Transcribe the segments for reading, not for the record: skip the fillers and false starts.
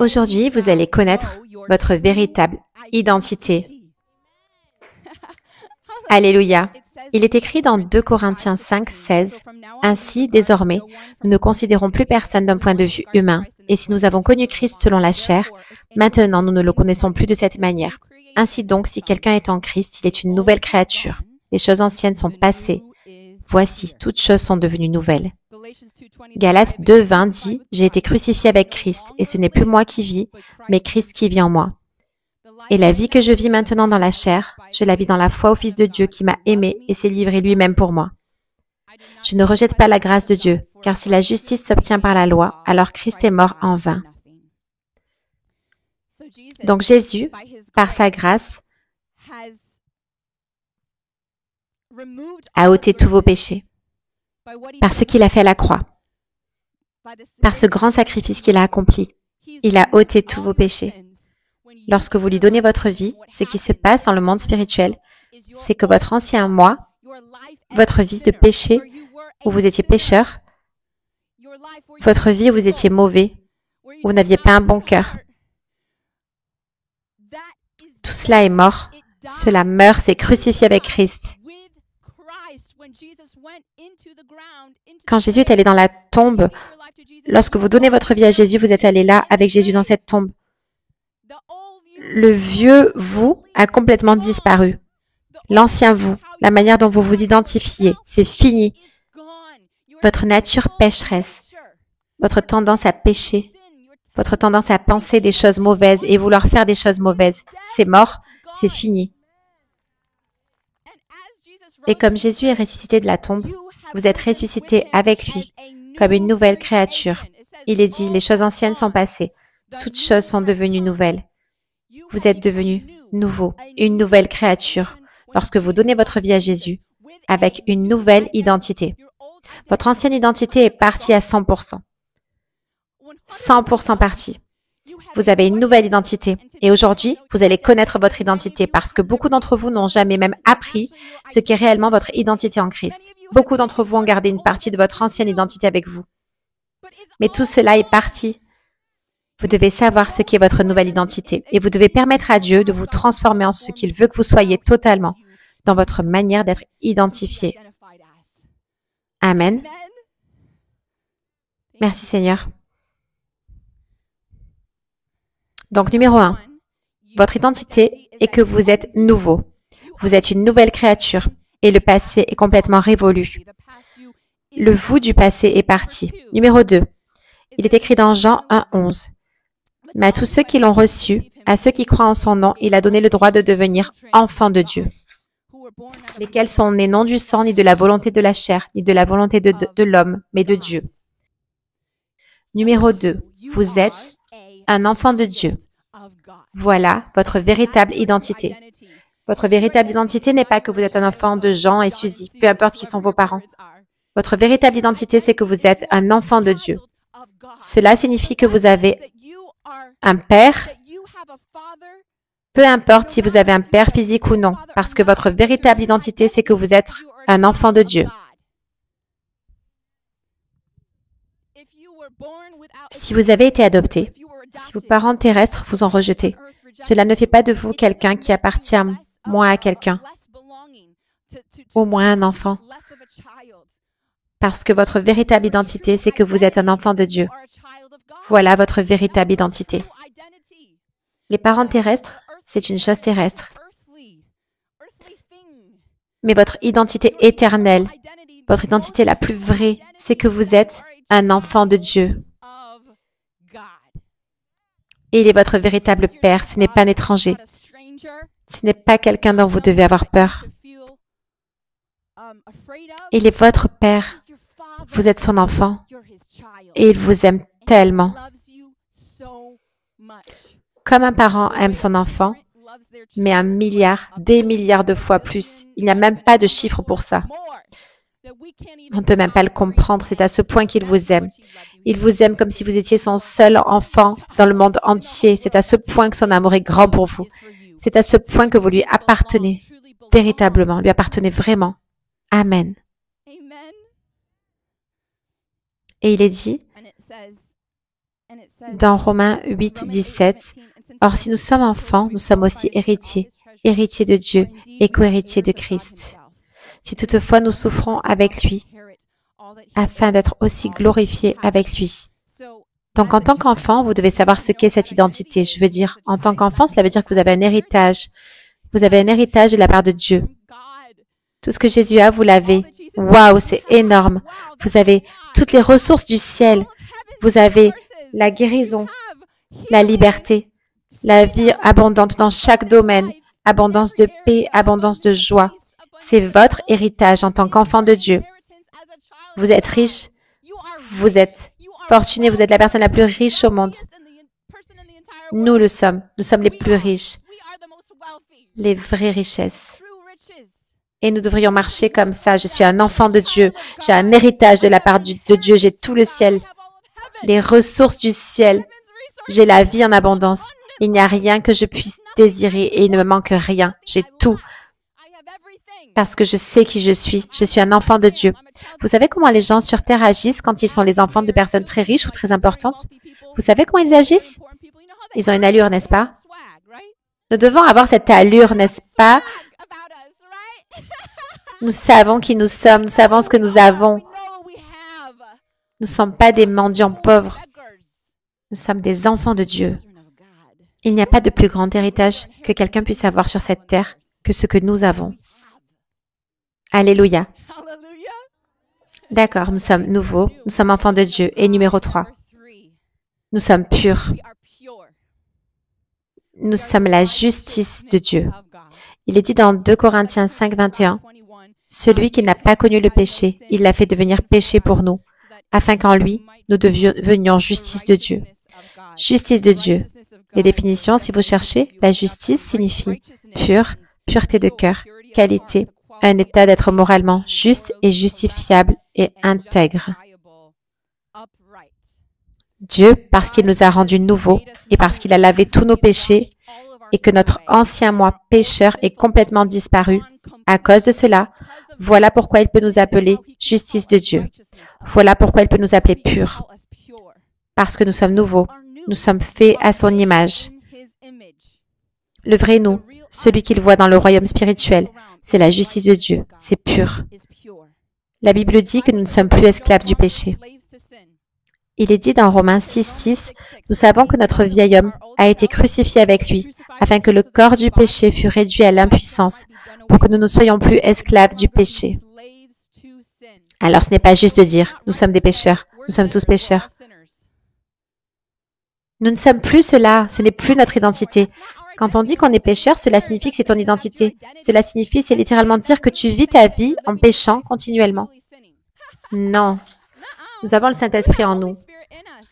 Aujourd'hui, vous allez connaître votre véritable identité. Alléluia. Il est écrit dans 2 Corinthiens 5, 16, « Ainsi, désormais, nous ne considérons plus personne d'un point de vue humain. Et si nous avons connu Christ selon la chair, maintenant nous ne le connaissons plus de cette manière. Ainsi donc, si quelqu'un est en Christ, il est une nouvelle créature. Les choses anciennes sont passées. Voici, toutes choses sont devenues nouvelles. » Galates 2, 20 dit, « J'ai été crucifié avec Christ, et ce n'est plus moi qui vis, mais Christ qui vit en moi. Et la vie que je vis maintenant dans la chair, je la vis dans la foi au Fils de Dieu qui m'a aimé et s'est livré lui-même pour moi. Je ne rejette pas la grâce de Dieu, car si la justice s'obtient par la loi, alors Christ est mort en vain. » Donc Jésus, par sa grâce, a ôté tous vos péchés, par ce qu'il a fait à la croix, par ce grand sacrifice qu'il a accompli. Il a ôté tous vos péchés. Lorsque vous lui donnez votre vie, ce qui se passe dans le monde spirituel, c'est que votre ancien moi, votre vie de péché, où vous étiez pécheur, votre vie où vous étiez mauvais, où vous n'aviez pas un bon cœur, tout cela est mort. Cela meurt, c'est crucifié avec Christ. Quand Jésus est allé dans la tombe, lorsque vous donnez votre vie à Jésus, vous êtes allé là avec Jésus dans cette tombe. Le vieux vous a complètement disparu. L'ancien vous, la manière dont vous vous identifiez, c'est fini. Votre nature pécheresse, votre tendance à pécher, votre tendance à penser des choses mauvaises et vouloir faire des choses mauvaises, c'est mort, c'est fini. Et comme Jésus est ressuscité de la tombe, vous êtes ressuscité avec lui, comme une nouvelle créature. Il est dit, les choses anciennes sont passées, toutes choses sont devenues nouvelles. Vous êtes devenu nouveau, une nouvelle créature, lorsque vous donnez votre vie à Jésus, avec une nouvelle identité. Votre ancienne identité est partie à 100%. 100% partie. Vous avez une nouvelle identité. Et aujourd'hui, vous allez connaître votre identité parce que beaucoup d'entre vous n'ont jamais même appris ce qu'est réellement votre identité en Christ. Beaucoup d'entre vous ont gardé une partie de votre ancienne identité avec vous. Mais tout cela est parti. Vous devez savoir ce qu'est votre nouvelle identité et vous devez permettre à Dieu de vous transformer en ce qu'il veut que vous soyez totalement dans votre manière d'être identifié. Amen. Merci Seigneur. Donc, numéro 1, votre identité est que vous êtes nouveau. Vous êtes une nouvelle créature et le passé est complètement révolu. Le vous du passé est parti. Numéro 2, il est écrit dans Jean 1, 11. « Mais à tous ceux qui l'ont reçu, à ceux qui croient en son nom, il a donné le droit de devenir enfants de Dieu, lesquels sont nés non du sang, ni de la volonté de la chair, ni de la volonté de l'homme, mais de Dieu. » Numéro 2, vous êtes un enfant de Dieu. Voilà votre véritable identité. Votre véritable identité n'est pas que vous êtes un enfant de Jean et Suzy, peu importe qui sont vos parents. Votre véritable identité, c'est que vous êtes un enfant de Dieu. Cela signifie que vous avez un père, peu importe si vous avez un père physique ou non, parce que votre véritable identité, c'est que vous êtes un enfant de Dieu. Si vous avez été adopté, si vos parents terrestres vous ont rejeté, cela ne fait pas de vous quelqu'un qui appartient moins à quelqu'un, au moins un enfant. Parce que votre véritable identité, c'est que vous êtes un enfant de Dieu. Voilà votre véritable identité. Les parents terrestres, c'est une chose terrestre. Mais votre identité éternelle, votre identité la plus vraie, c'est que vous êtes un enfant de Dieu. Et il est votre véritable Père, ce n'est pas un étranger. Ce n'est pas quelqu'un dont vous devez avoir peur. Il est votre Père. Vous êtes son enfant. Et il vous aime tellement. Comme un parent aime son enfant, mais un milliard, des milliards de fois plus. Il n'y a même pas de chiffre pour ça. On ne peut même pas le comprendre, c'est à ce point qu'il vous aime. Il vous aime comme si vous étiez son seul enfant dans le monde entier. C'est à ce point que son amour est grand pour vous. C'est à ce point que vous lui appartenez véritablement, lui appartenez vraiment. Amen. Et il est dit, dans Romains 8, 17, « Or, si nous sommes enfants, nous sommes aussi héritiers, héritiers de Dieu et co-héritiers de Christ. Si toutefois nous souffrons avec lui, afin d'être aussi glorifiés avec lui. » Donc, en tant qu'enfant, vous devez savoir ce qu'est cette identité. Je veux dire, en tant qu'enfant, cela veut dire que vous avez un héritage. Vous avez un héritage de la part de Dieu. Tout ce que Jésus a, vous l'avez. Waouh, c'est énorme. Vous avez toutes les ressources du ciel. Vous avez la guérison, la liberté, la vie abondante dans chaque domaine, abondance de paix, abondance de joie. C'est votre héritage en tant qu'enfant de Dieu. Vous êtes riche, vous êtes fortuné, vous êtes la personne la plus riche au monde. Nous le sommes. Nous sommes les plus riches. Les vraies richesses. Et nous devrions marcher comme ça. Je suis un enfant de Dieu. J'ai un héritage de la part de Dieu. J'ai tout le ciel. Les ressources du ciel. J'ai la vie en abondance. Il n'y a rien que je puisse désirer et il ne me manque rien. J'ai tout. Parce que je sais qui je suis. Je suis un enfant de Dieu. Vous savez comment les gens sur Terre agissent quand ils sont les enfants de personnes très riches ou très importantes? Vous savez comment ils agissent? Ils ont une allure, n'est-ce pas? Nous devons avoir cette allure, n'est-ce pas? Nous savons qui nous sommes. Nous savons ce que nous avons. Nous ne sommes pas des mendiants pauvres. Nous sommes des enfants de Dieu. Il n'y a pas de plus grand héritage que quelqu'un puisse avoir sur cette terre que ce que nous avons. Alléluia. D'accord, nous sommes nouveaux, nous sommes enfants de Dieu. Et numéro 3, nous sommes purs. Nous sommes la justice de Dieu. Il est dit dans 2 Corinthiens 5, 21, « Celui qui n'a pas connu le péché, il l'a fait devenir péché pour nous, afin qu'en lui, nous devenions justice de Dieu. » Justice de Dieu. Les définitions, si vous cherchez, la justice signifie pure, pureté de cœur, qualité, un état d'être moralement juste et justifiable et intègre. Dieu, parce qu'il nous a rendus nouveaux et parce qu'il a lavé tous nos péchés et que notre ancien moi pécheur est complètement disparu, à cause de cela, voilà pourquoi il peut nous appeler justice de Dieu. Voilà pourquoi il peut nous appeler purs. Parce que nous sommes nouveaux, nous sommes faits à son image. Le vrai nous, celui qu'il voit dans le royaume spirituel, c'est la justice de Dieu, c'est pur. La Bible dit que nous ne sommes plus esclaves du péché. Il est dit dans Romains 6, 6, « Nous savons que notre vieil homme a été crucifié avec lui, afin que le corps du péché fût réduit à l'impuissance, pour que nous ne soyons plus esclaves du péché. » Alors ce n'est pas juste de dire, nous sommes des pécheurs, nous sommes tous pécheurs. Nous ne sommes plus cela, ce n'est plus notre identité. Quand on dit qu'on est pécheur, cela signifie que c'est ton identité. Cela signifie, c'est littéralement dire que tu vis ta vie en péchant continuellement. Non. Nous avons le Saint-Esprit en nous.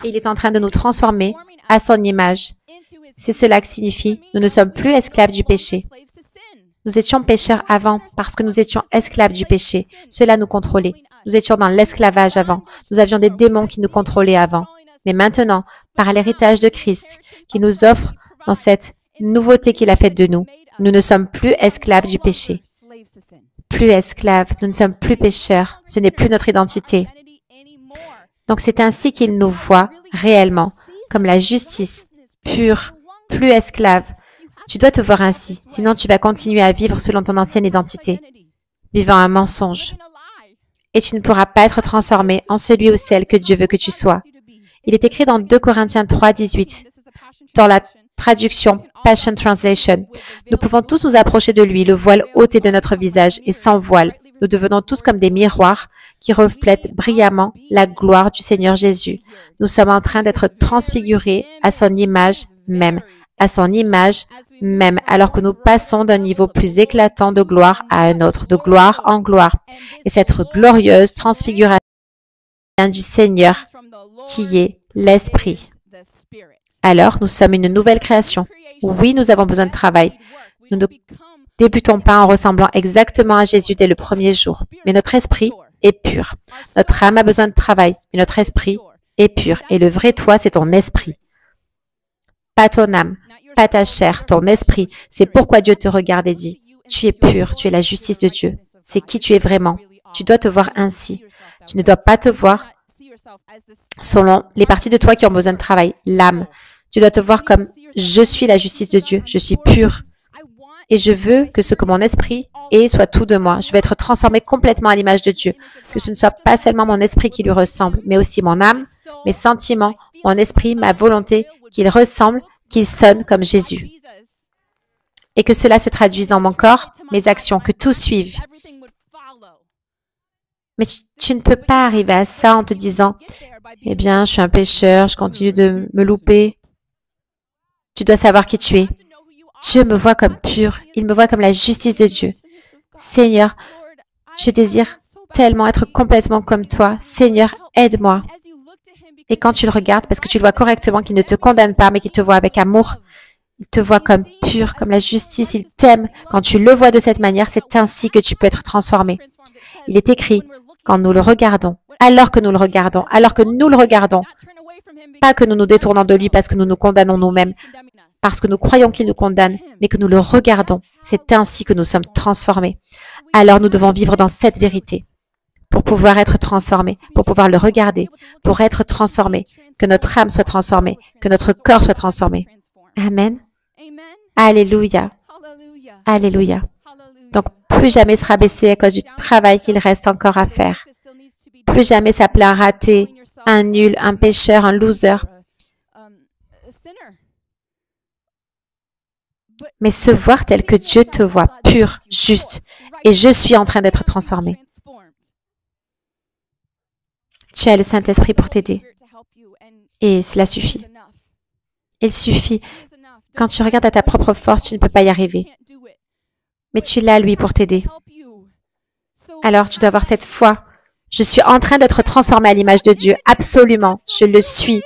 Et il est en train de nous transformer à son image. C'est cela que signifie, nous ne sommes plus esclaves du péché. Nous étions pécheurs avant parce que nous étions esclaves du péché. Cela nous contrôlait. Nous étions dans l'esclavage avant. Nous avions des démons qui nous contrôlaient avant. Mais maintenant, par l'héritage de Christ, qui nous offre dans cette nouveauté qu'il a faite de nous, nous ne sommes plus esclaves du péché. Plus esclaves, nous ne sommes plus pécheurs. Ce n'est plus notre identité. Donc c'est ainsi qu'il nous voit réellement, comme la justice, pure, plus esclave. Tu dois te voir ainsi, sinon tu vas continuer à vivre selon ton ancienne identité, vivant un mensonge. Et tu ne pourras pas être transformé en celui ou celle que Dieu veut que tu sois. Il est écrit dans 2 Corinthiens 3, 18, dans la traduction Passion Translation. Nous pouvons tous nous approcher de lui, le voile ôté de notre visage et sans voile. Nous devenons tous comme des miroirs qui reflètent brillamment la gloire du Seigneur Jésus. Nous sommes en train d'être transfigurés à son image même, alors que nous passons d'un niveau plus éclatant de gloire à un autre, de gloire en gloire. Et cette glorieuse transfiguration vient du Seigneur, qui est l'Esprit. Alors, nous sommes une nouvelle création. Oui, nous avons besoin de travail. Nous ne débutons pas en ressemblant exactement à Jésus dès le premier jour, mais notre esprit est pur. Notre âme a besoin de travail, mais notre esprit est pur. Et le vrai toi, c'est ton esprit. Pas ton âme, pas ta chair, ton esprit. C'est pourquoi Dieu te regarde et dit, tu es pur, tu es la justice de Dieu. C'est qui tu es vraiment. Tu dois te voir ainsi. Tu ne dois pas te voir selon les parties de toi qui ont besoin de travail, l'âme. Tu dois te voir comme je suis la justice de Dieu, je suis pure. Et je veux que ce que mon esprit est soit tout de moi. Je veux être transformé complètement à l'image de Dieu. Que ce ne soit pas seulement mon esprit qui lui ressemble, mais aussi mon âme, mes sentiments, mon esprit, ma volonté, qu'il ressemble, qu'il sonne comme Jésus. Et que cela se traduise dans mon corps, mes actions, que tout suive. Mais tu ne peux pas arriver à ça en te disant, eh bien, je suis un pécheur, je continue de me louper. Tu dois savoir qui tu es. Dieu me voit comme pur, il me voit comme la justice de Dieu. Seigneur, je désire tellement être complètement comme toi. Seigneur, aide-moi. Et quand tu le regardes, parce que tu le vois correctement, qu'il ne te condamne pas, mais qu'il te voit avec amour, il te voit comme pur, comme la justice, il t'aime. Quand tu le vois de cette manière, c'est ainsi que tu peux être transformé. Il est écrit, quand nous le regardons, alors que nous le regardons, pas que nous nous détournons de lui parce que nous nous condamnons nous-mêmes, parce que nous croyons qu'il nous condamne, mais que nous le regardons. C'est ainsi que nous sommes transformés. Alors nous devons vivre dans cette vérité pour pouvoir être transformés, pour pouvoir le regarder, pour être transformés, que notre âme soit transformée, que notre corps soit transformé. Amen. Alléluia. Alléluia. Donc, plus jamais se rabaisser à cause du travail qu'il reste encore à faire. Plus jamais s'appeler un raté, un nul, un pécheur, un loser. Mais se voir tel que Dieu te voit, pur, juste. Et je suis en train d'être transformé. Tu as le Saint-Esprit pour t'aider. Et cela suffit. Il suffit. Quand tu regardes à ta propre force, tu ne peux pas y arriver. Mais tu l'as, lui, pour t'aider. Alors, tu dois avoir cette foi. Je suis en train d'être transformé à l'image de Dieu. Absolument. Je le suis.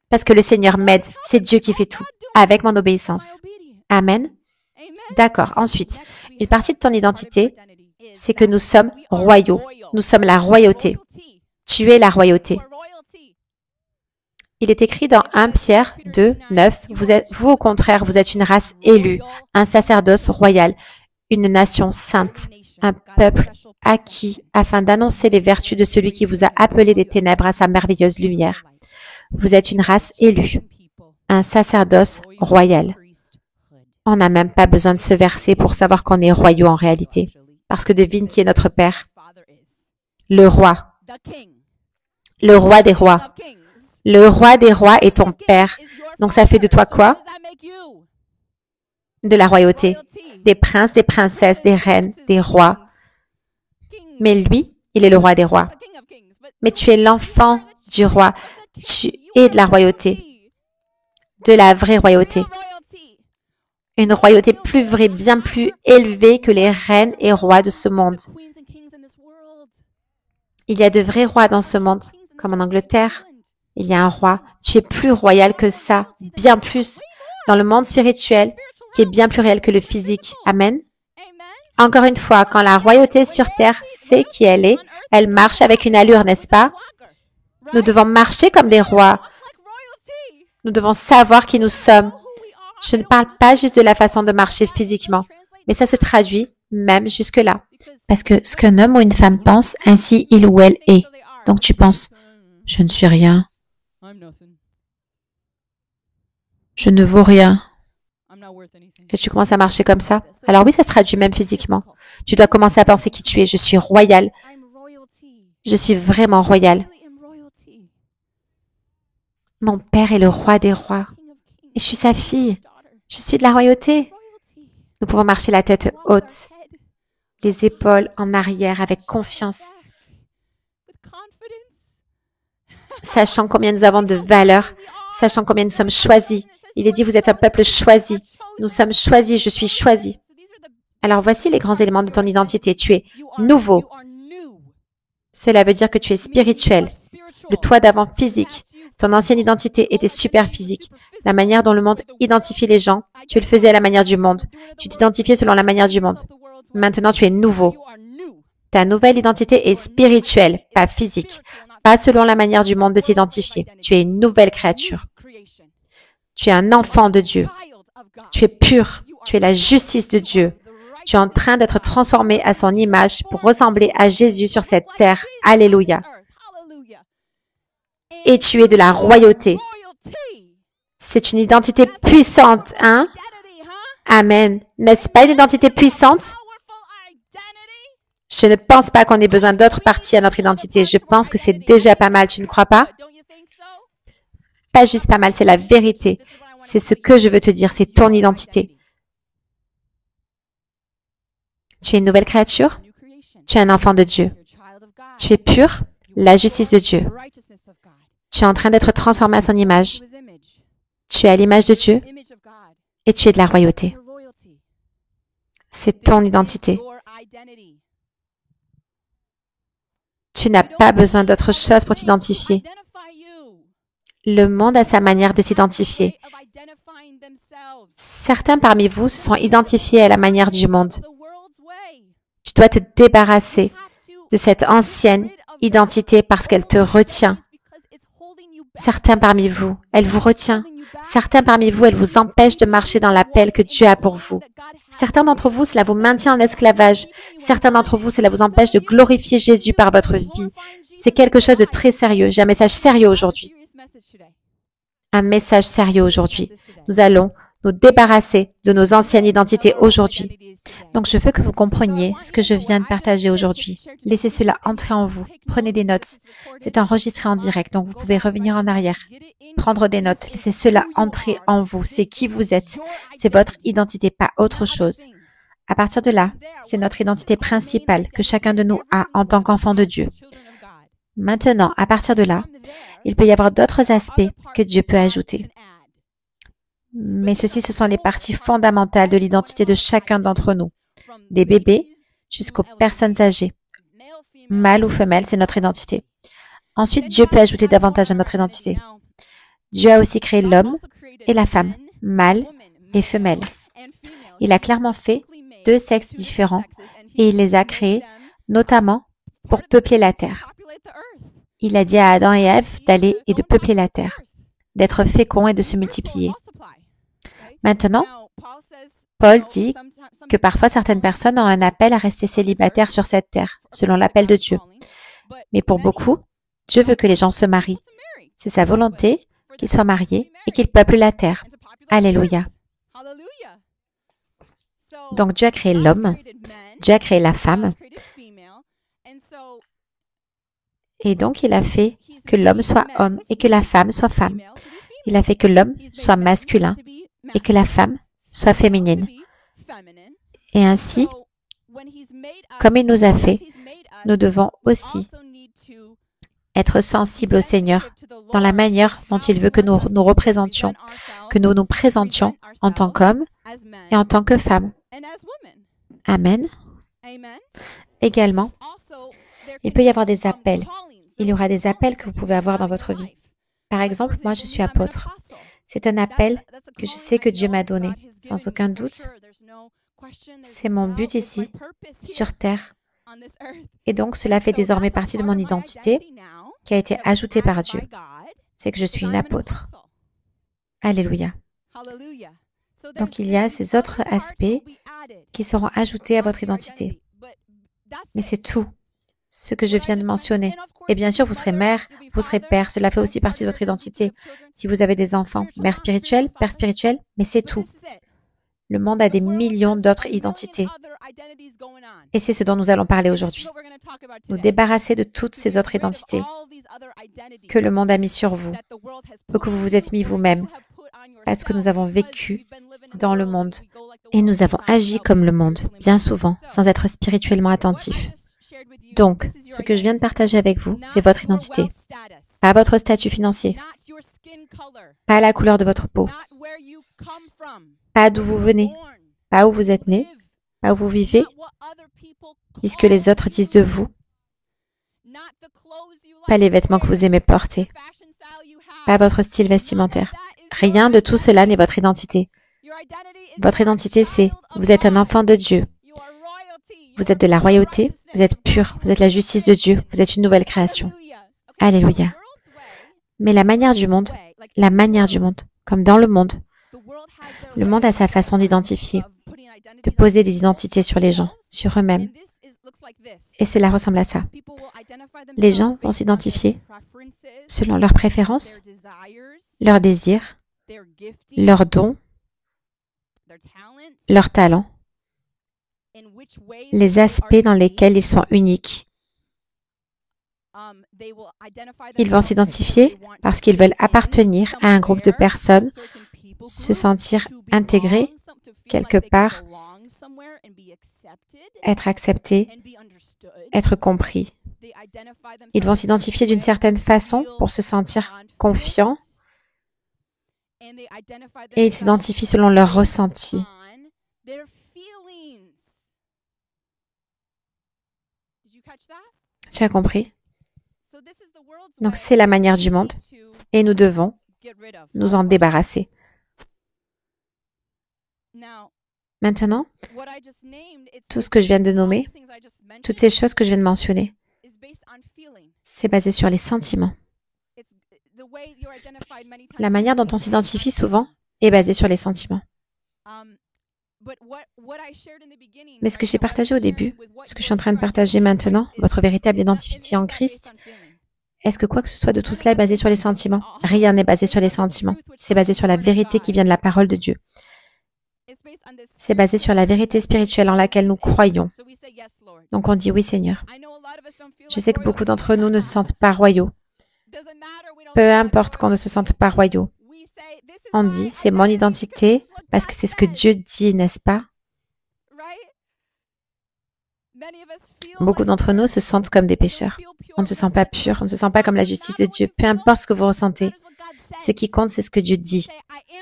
Parce que le Seigneur m'aide. C'est Dieu qui fait tout. Avec mon obéissance. Amen. D'accord. Ensuite, une partie de ton identité, c'est que nous sommes royaux. Nous sommes la royauté. Tu es la royauté. Il est écrit dans 1 Pierre 2, 9, vous au contraire, vous êtes une race élue, un sacerdoce royal, une nation sainte, un peuple acquis afin d'annoncer les vertus de celui qui vous a appelé des ténèbres à sa merveilleuse lumière. Vous êtes une race élue, un sacerdoce royal. On n'a même pas besoin de ce verset pour savoir qu'on est royaux en réalité, parce que devine qui est notre Père. Le roi. Le roi des rois. Le roi des rois est ton Père. Donc ça fait de toi quoi? De la royauté. Des princes, des princesses, des reines, des rois. Mais lui, il est le roi des rois. Mais tu es l'enfant du roi. Tu es de la royauté. De la vraie royauté. Une royauté plus vraie, bien plus élevée que les reines et rois de ce monde. Il y a de vrais rois dans ce monde, comme en Angleterre. Il y a un roi. Tu es plus royal que ça, bien plus, dans le monde spirituel, qui est bien plus réel que le physique. Amen. Encore une fois, quand la royauté sur terre sait qui elle marche avec une allure, n'est-ce pas? Nous devons marcher comme des rois. Nous devons savoir qui nous sommes. Je ne parle pas juste de la façon de marcher physiquement, mais ça se traduit même jusque-là. Parce que ce qu'un homme ou une femme pense, ainsi il ou elle est. Donc tu penses, je ne suis rien. Je ne vaux rien. Et tu commences à marcher comme ça. Alors oui, ça se traduit même physiquement. Tu dois commencer à penser qui tu es. Je suis royal. Je suis vraiment royal. Mon père est le roi des rois. Et je suis sa fille. Je suis de la royauté. Nous pouvons marcher la tête haute, les épaules en arrière avec confiance, sachant combien nous avons de valeur, sachant combien nous sommes choisis. Il est dit, vous êtes un peuple choisi. Nous sommes choisis, je suis choisi. Alors voici les grands éléments de ton identité. Tu es nouveau. Cela veut dire que tu es spirituel. Le toi d'avant physique. Ton ancienne identité était super physique. La manière dont le monde identifie les gens, tu le faisais à la manière du monde. Tu t'identifiais selon la manière du monde. Maintenant, tu es nouveau. Ta nouvelle identité est spirituelle, pas physique. Pas selon la manière du monde de t'identifier. Tu es une nouvelle créature. Tu es un enfant de Dieu. Tu es pur. Tu es la justice de Dieu. Tu es en train d'être transformé à son image pour ressembler à Jésus sur cette terre. Alléluia. et tu es de la royauté. C'est une identité puissante, hein? Amen. N'est-ce pas une identité puissante? Je ne pense pas qu'on ait besoin d'autres parties à notre identité. Je pense que c'est déjà pas mal, tu ne crois pas? Pas juste pas mal, c'est la vérité. C'est ce que je veux te dire, c'est ton identité. Tu es une nouvelle créature? Tu es un enfant de Dieu. Tu es pur, la justice de Dieu. Tu es en train d'être transformé à son image. Tu es à l'image de Dieu et tu es de la royauté. C'est ton identité. Tu n'as pas besoin d'autre chose pour t'identifier. Le monde a sa manière de s'identifier. Certains parmi vous se sont identifiés à la manière du monde. Tu dois te débarrasser de cette ancienne identité parce qu'elle te retient. Certains parmi vous, elle vous retient. Certains parmi vous, elle vous empêche de marcher dans l'appel que Dieu a pour vous. Certains d'entre vous, cela vous maintient en esclavage. Certains d'entre vous, cela vous empêche de glorifier Jésus par votre vie. C'est quelque chose de très sérieux. J'ai un message sérieux aujourd'hui. Un message sérieux aujourd'hui. Nous allons nous débarrasser de nos anciennes identités aujourd'hui. Donc, je veux que vous compreniez ce que je viens de partager aujourd'hui. Laissez cela entrer en vous. Prenez des notes. C'est enregistré en direct, donc vous pouvez revenir en arrière. Prendre des notes. Laissez cela entrer en vous. C'est qui vous êtes. C'est votre identité, pas autre chose. À partir de là, c'est notre identité principale que chacun de nous a en tant qu'enfant de Dieu. Maintenant, à partir de là, il peut y avoir d'autres aspects que Dieu peut ajouter. Mais ceci, ce sont les parties fondamentales de l'identité de chacun d'entre nous. Des bébés jusqu'aux personnes âgées. Mâle ou femelle, c'est notre identité. Ensuite, Dieu peut ajouter davantage à notre identité. Dieu a aussi créé l'homme et la femme, mâle et femelle. Il a clairement fait deux sexes différents et il les a créés notamment pour peupler la terre. Il a dit à Adam et Ève d'aller et de peupler la terre, d'être féconds et de se multiplier. Maintenant, Paul dit que parfois certaines personnes ont un appel à rester célibataires sur cette terre, selon l'appel de Dieu. Mais pour beaucoup, Dieu veut que les gens se marient. C'est sa volonté qu'ils soient mariés et qu'ils peuplent la terre. Alléluia. Donc Dieu a créé l'homme, Dieu a créé la femme, et donc il a fait que l'homme soit homme et que la femme soit femme. Il a fait que l'homme soit masculin et que la femme soit féminine. Et ainsi, comme il nous a fait, nous devons aussi être sensibles au Seigneur dans la manière dont il veut que nous nous représentions, que nous nous présentions en tant qu'hommes et en tant que femmes. Amen. Également, il peut y avoir des appels. Il y aura des appels que vous pouvez avoir dans votre vie. Par exemple, moi, je suis apôtre. C'est un appel que je sais que Dieu m'a donné, sans aucun doute. C'est mon but ici, sur terre. Et donc, cela fait désormais partie de mon identité qui a été ajoutée par Dieu. C'est que je suis une apôtre. Alléluia. Donc, il y a ces autres aspects qui seront ajoutés à votre identité. Mais c'est tout ce que je viens de mentionner. Et bien sûr, vous serez mère, vous serez père, cela fait aussi partie de votre identité. Si vous avez des enfants, mère spirituelle, père spirituel, mais c'est tout. Le monde a des millions d'autres identités. Et c'est ce dont nous allons parler aujourd'hui. Nous débarrasser de toutes ces autres identités que le monde a mis sur vous, ou que vous vous êtes mis vous-même, parce que nous avons vécu dans le monde et nous avons agi comme le monde, bien souvent, sans être spirituellement attentifs. Donc, ce que je viens de partager avec vous, c'est votre identité, pas votre statut financier, pas la couleur de votre peau, pas d'où vous venez, pas où vous êtes né, pas où vous vivez, ni ce que les autres disent de vous, pas les vêtements que vous aimez porter, pas votre style vestimentaire. Rien de tout cela n'est votre identité. Votre identité, c'est vous êtes un enfant de Dieu. Vous êtes de la royauté, vous êtes pur, vous êtes la justice de Dieu, vous êtes une nouvelle création. Alléluia. Mais la manière du monde, comme dans le monde a sa façon d'identifier, de poser des identités sur les gens, sur eux-mêmes. Et cela ressemble à ça. Les gens vont s'identifier selon leurs préférences, leurs désirs, leurs dons, leurs talents, les aspects dans lesquels ils sont uniques. Ils vont s'identifier parce qu'ils veulent appartenir à un groupe de personnes, se sentir intégrés quelque part, être acceptés, être compris. Ils vont s'identifier d'une certaine façon pour se sentir confiants et ils s'identifient selon leurs ressentis. Tu as compris? Donc c'est la manière du monde et nous devons nous en débarrasser. Maintenant, tout ce que je viens de nommer, toutes ces choses que je viens de mentionner, c'est basé sur les sentiments. La manière dont on s'identifie souvent est basée sur les sentiments. Mais ce que j'ai partagé au début, ce que je suis en train de partager maintenant, votre véritable identité en Christ, est-ce que quoi que ce soit de tout cela est basé sur les sentiments? Rien n'est basé sur les sentiments. C'est basé sur la vérité qui vient de la parole de Dieu. C'est basé sur la vérité spirituelle en laquelle nous croyons. Donc on dit oui Seigneur. Je sais que beaucoup d'entre nous ne se sentent pas royaux. Peu importe qu'on ne se sente pas royaux. On dit c'est mon identité parce que c'est ce que Dieu dit, n'est-ce pas? Beaucoup d'entre nous se sentent comme des pécheurs. On ne se sent pas pur, on ne se sent pas comme la justice de Dieu. Peu importe ce que vous ressentez. Ce qui compte, c'est ce que Dieu dit.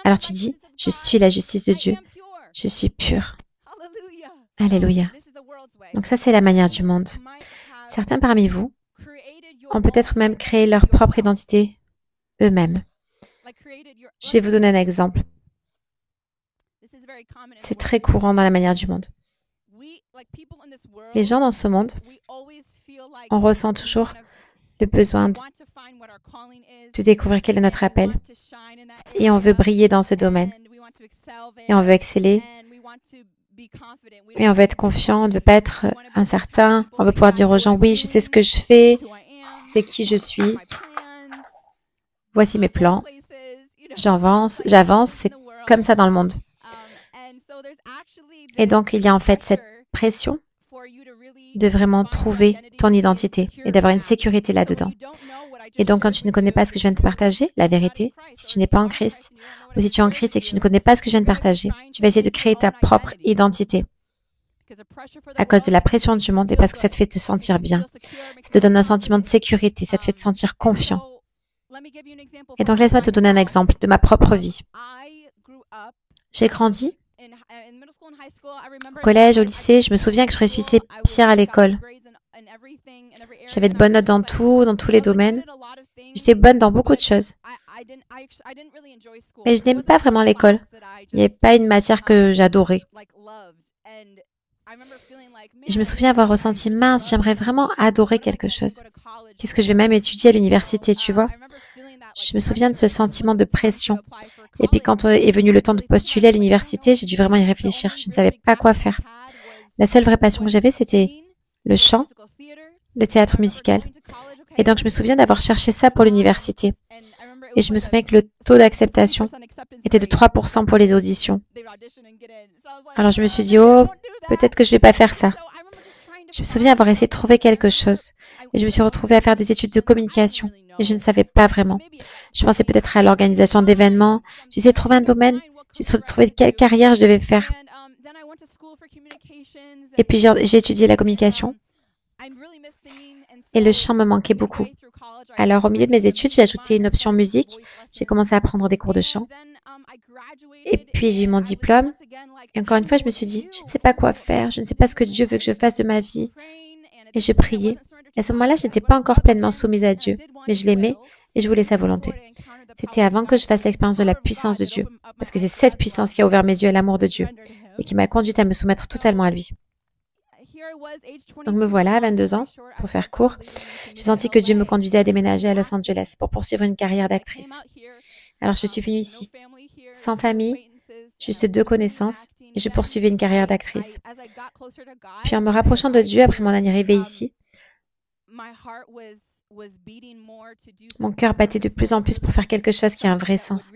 Alors tu dis, je suis la justice de Dieu. Je suis pur. Alléluia. Donc ça, c'est la manière du monde. Certains parmi vous ont peut-être même créé leur propre identité eux-mêmes. Je vais vous donner un exemple. C'est très courant dans la manière du monde. Les gens dans ce monde, on ressent toujours le besoin de découvrir quel est notre appel. Et on veut briller dans ce domaine. Et on veut exceller. Et on veut être confiant, on ne veut pas être incertain. On veut pouvoir dire aux gens, oui, je sais ce que je fais, c'est qui je suis. Voici mes plans. J'avance, c'est comme ça dans le monde. Et donc, il y a en fait cette pression de vraiment trouver ton identité et d'avoir une sécurité là-dedans. Et donc, quand tu ne connais pas ce que je viens de te partager, la vérité, si tu n'es pas en Christ, ou si tu es en Christ et que tu ne connais pas ce que je viens de partager, tu vas essayer de créer ta propre identité à cause de la pression du monde et parce que ça te fait te sentir bien. Ça te donne un sentiment de sécurité, ça te fait te sentir confiant. Et donc, laisse-moi te donner un exemple de ma propre vie. J'ai grandi au collège, au lycée. Je me souviens que je réussissais bien à l'école. J'avais de bonnes notes dans tous les domaines. J'étais bonne dans beaucoup de choses. Mais je n'aime pas vraiment l'école. Il n'y avait pas une matière que j'adorais. Je me souviens avoir ressenti, mince, j'aimerais vraiment adorer quelque chose. Qu'est-ce que je vais même étudier à l'université, tu vois? Je me souviens de ce sentiment de pression. Et puis quand est venu le temps de postuler à l'université, j'ai dû vraiment y réfléchir. Je ne savais pas quoi faire. La seule vraie passion que j'avais, c'était le chant, le théâtre musical. Et donc, je me souviens d'avoir cherché ça pour l'université. Et je me souviens que le taux d'acceptation était de 3% pour les auditions. Alors, je me suis dit, oh, peut-être que je ne vais pas faire ça. Je me souviens avoir essayé de trouver quelque chose. Et je me suis retrouvée à faire des études de communication. Et je ne savais pas vraiment. Je pensais peut-être à l'organisation d'événements. J'ai essayé de trouver un domaine. J'ai essayé de trouver quelle carrière je devais faire. Et puis, j'ai étudié la communication. Et le chant me manquait beaucoup. Alors, au milieu de mes études, j'ai ajouté une option musique. J'ai commencé à prendre des cours de chant. Et puis, j'ai eu mon diplôme. Et encore une fois, je me suis dit, je ne sais pas quoi faire. Je ne sais pas ce que Dieu veut que je fasse de ma vie. Et je priais. Et à ce moment-là, je n'étais pas encore pleinement soumise à Dieu. Mais je l'aimais et je voulais sa volonté. C'était avant que je fasse l'expérience de la puissance de Dieu. Parce que c'est cette puissance qui a ouvert mes yeux à l'amour de Dieu. Et qui m'a conduite à me soumettre totalement à lui. Donc me voilà à 22 ans, pour faire court. J'ai senti que Dieu me conduisait à déménager à Los Angeles pour poursuivre une carrière d'actrice. Alors je suis venue ici, sans famille, juste 2 connaissances, et je poursuivais une carrière d'actrice. Puis en me rapprochant de Dieu après mon arrivée ici, mon cœur battait de plus en plus pour faire quelque chose qui a un vrai sens,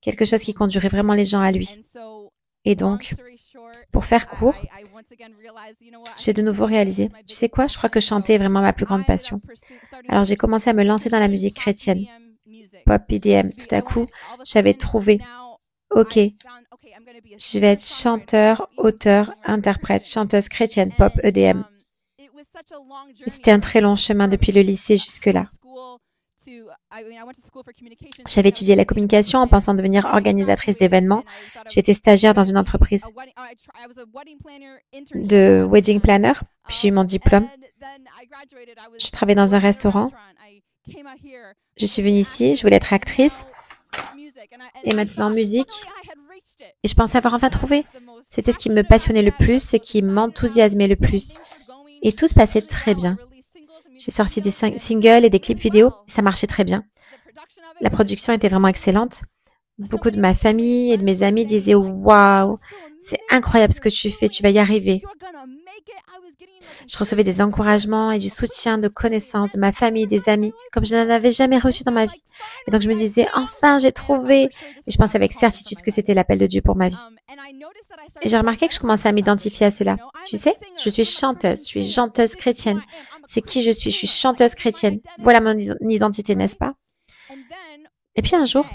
quelque chose qui conduirait vraiment les gens à lui. Et donc, pour faire court, j'ai de nouveau réalisé, tu sais quoi, je crois que chanter est vraiment ma plus grande passion. Alors j'ai commencé à me lancer dans la musique chrétienne, pop, EDM. Tout à coup, j'avais trouvé, ok, je vais être chanteur, auteur, interprète, chanteuse chrétienne, pop, EDM. C'était un très long chemin depuis le lycée jusque-là. J'avais étudié la communication en pensant devenir organisatrice d'événements. J'étais stagiaire dans une entreprise de wedding planner, puis j'ai eu mon diplôme. Je travaillais dans un restaurant. Je suis venue ici, je voulais être actrice. Et maintenant, musique. Et je pensais avoir enfin trouvé. C'était ce qui me passionnait le plus, ce qui m'enthousiasmait le plus. Et tout se passait très bien. J'ai sorti des singles et des clips vidéo, et ça marchait très bien. La production était vraiment excellente. Beaucoup de ma famille et de mes amis disaient « Waouh, c'est incroyable ce que tu fais, tu vas y arriver ». Je recevais des encouragements et du soutien de connaissances de ma famille, des amis, comme je n'en avais jamais reçu dans ma vie. Et donc je me disais « Enfin, j'ai trouvé ». Et je pensais avec certitude que c'était l'appel de Dieu pour ma vie. Et j'ai remarqué que je commençais à m'identifier à cela. Tu sais, je suis chanteuse chrétienne. C'est qui je suis chanteuse chrétienne. Voilà mon identité, n'est-ce pas? Et puis un jour,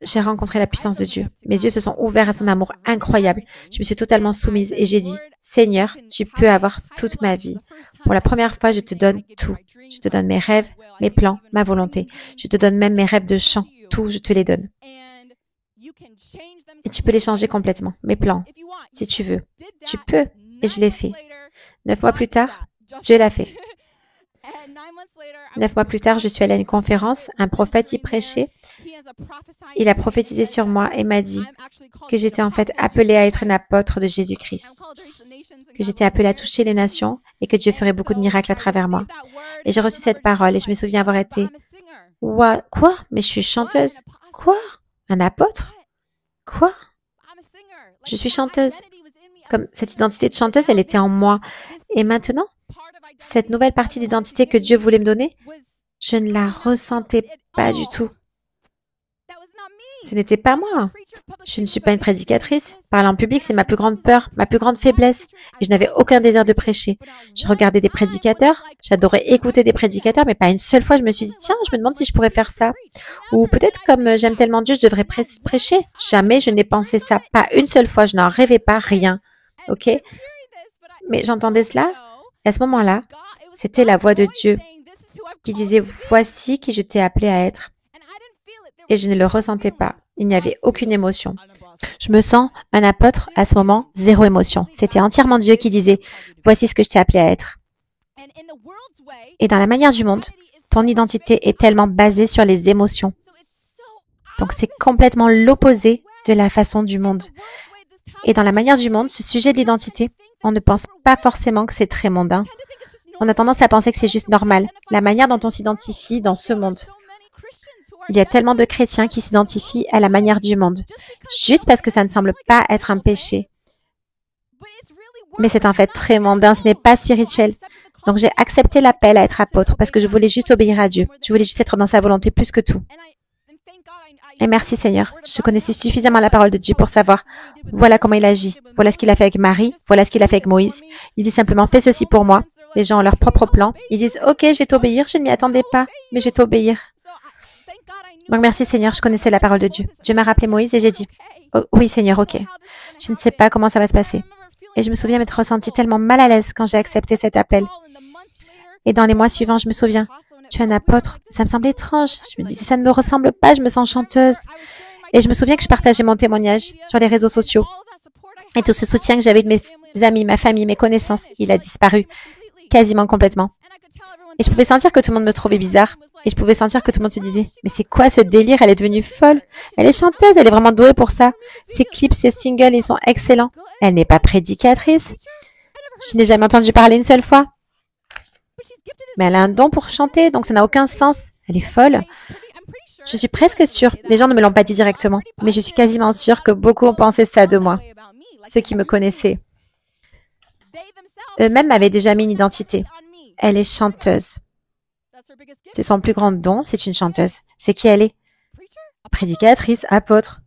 j'ai rencontré la puissance de Dieu. Mes yeux se sont ouverts à son amour incroyable. Je me suis totalement soumise et j'ai dit, Seigneur, tu peux avoir toute ma vie. Pour la première fois, je te donne tout. Je te donne mes rêves, mes plans, ma volonté. Je te donne même mes rêves de chant. Tout, je te les donne. Et tu peux les changer complètement, mes plans, si tu veux. Tu peux, et je l'ai fait. 9 mois plus tard, Dieu l'a fait. 9 mois plus tard, je suis allée à une conférence, un prophète y prêchait. Il a prophétisé sur moi et m'a dit que j'étais en fait appelée à être une apôtre de Jésus-Christ, que j'étais appelée à toucher les nations et que Dieu ferait beaucoup de miracles à travers moi. Et j'ai reçu cette parole et je me souviens avoir été « Quoi? Mais je suis chanteuse? Quoi? Un apôtre? Quoi? Je suis chanteuse. » Comme cette identité de chanteuse, elle était en moi. Et maintenant, cette nouvelle partie d'identité que Dieu voulait me donner, je ne la ressentais pas du tout. Ce n'était pas moi. Je ne suis pas une prédicatrice. Parler en public, c'est ma plus grande peur, ma plus grande faiblesse. Et je n'avais aucun désir de prêcher. Je regardais des prédicateurs. J'adorais écouter des prédicateurs, mais pas une seule fois, je me suis dit, tiens, je me demande si je pourrais faire ça. Ou peut-être comme j'aime tellement Dieu, je devrais prêcher. Jamais je n'ai pensé ça. Pas une seule fois. Je n'en rêvais pas, rien. OK? Mais j'entendais cela. Et à ce moment-là, c'était la voix de Dieu qui disait, voici qui je t'ai appelé à être. Et je ne le ressentais pas. Il n'y avait aucune émotion. Je me sens un apôtre à ce moment, zéro émotion. C'était entièrement Dieu qui disait, voici ce que je t'ai appelé à être. Et dans la manière du monde, ton identité est tellement basée sur les émotions. Donc c'est complètement l'opposé de la façon du monde. Et dans la manière du monde, ce sujet de l'identité, on ne pense pas forcément que c'est très mondain. On a tendance à penser que c'est juste normal, la manière dont on s'identifie dans ce monde. Il y a tellement de chrétiens qui s'identifient à la manière du monde, juste parce que ça ne semble pas être un péché. Mais c'est en fait très mondain, ce n'est pas spirituel. Donc j'ai accepté l'appel à être apôtre parce que je voulais juste obéir à Dieu. Je voulais juste être dans sa volonté plus que tout. Et merci Seigneur, je connaissais suffisamment la parole de Dieu pour savoir, voilà comment il agit, voilà ce qu'il a fait avec Marie, voilà ce qu'il a fait avec Moïse. Il dit simplement, fais ceci pour moi. Les gens ont leur propre plan. Ils disent, ok, je vais t'obéir, je ne m'y attendais pas, mais je vais t'obéir. Donc merci Seigneur, je connaissais la parole de Dieu. Dieu m'a rappelé Moïse et j'ai dit, oh, oui Seigneur, ok. Je ne sais pas comment ça va se passer. Et je me souviens m'être ressentie tellement mal à l'aise quand j'ai accepté cet appel. Et dans les mois suivants, je me souviens, tu es un apôtre. Ça me semblait étrange. Je me disais, ça ne me ressemble pas, je me sens chanteuse. Et je me souviens que je partageais mon témoignage sur les réseaux sociaux. Et tout ce soutien que j'avais de mes amis, ma famille, mes connaissances, il a disparu quasiment complètement. Et je pouvais sentir que tout le monde me trouvait bizarre. Et je pouvais sentir que tout le monde se disait, mais c'est quoi ce délire? Elle est devenue folle. Elle est chanteuse, elle est vraiment douée pour ça. Ses clips, ses singles, ils sont excellents. Elle n'est pas prédicatrice. Je n'ai jamais entendu parler une seule fois. Mais elle a un don pour chanter, donc ça n'a aucun sens. Elle est folle. Je suis presque sûre, les gens ne me l'ont pas dit directement, mais je suis quasiment sûre que beaucoup ont pensé ça de moi. ceux qui me connaissaient. Eux-mêmes m'avaient déjà mis une identité. Elle est chanteuse. C'est son plus grand don, c'est une chanteuse. C'est qui elle est? Prédicatrice, apôtre.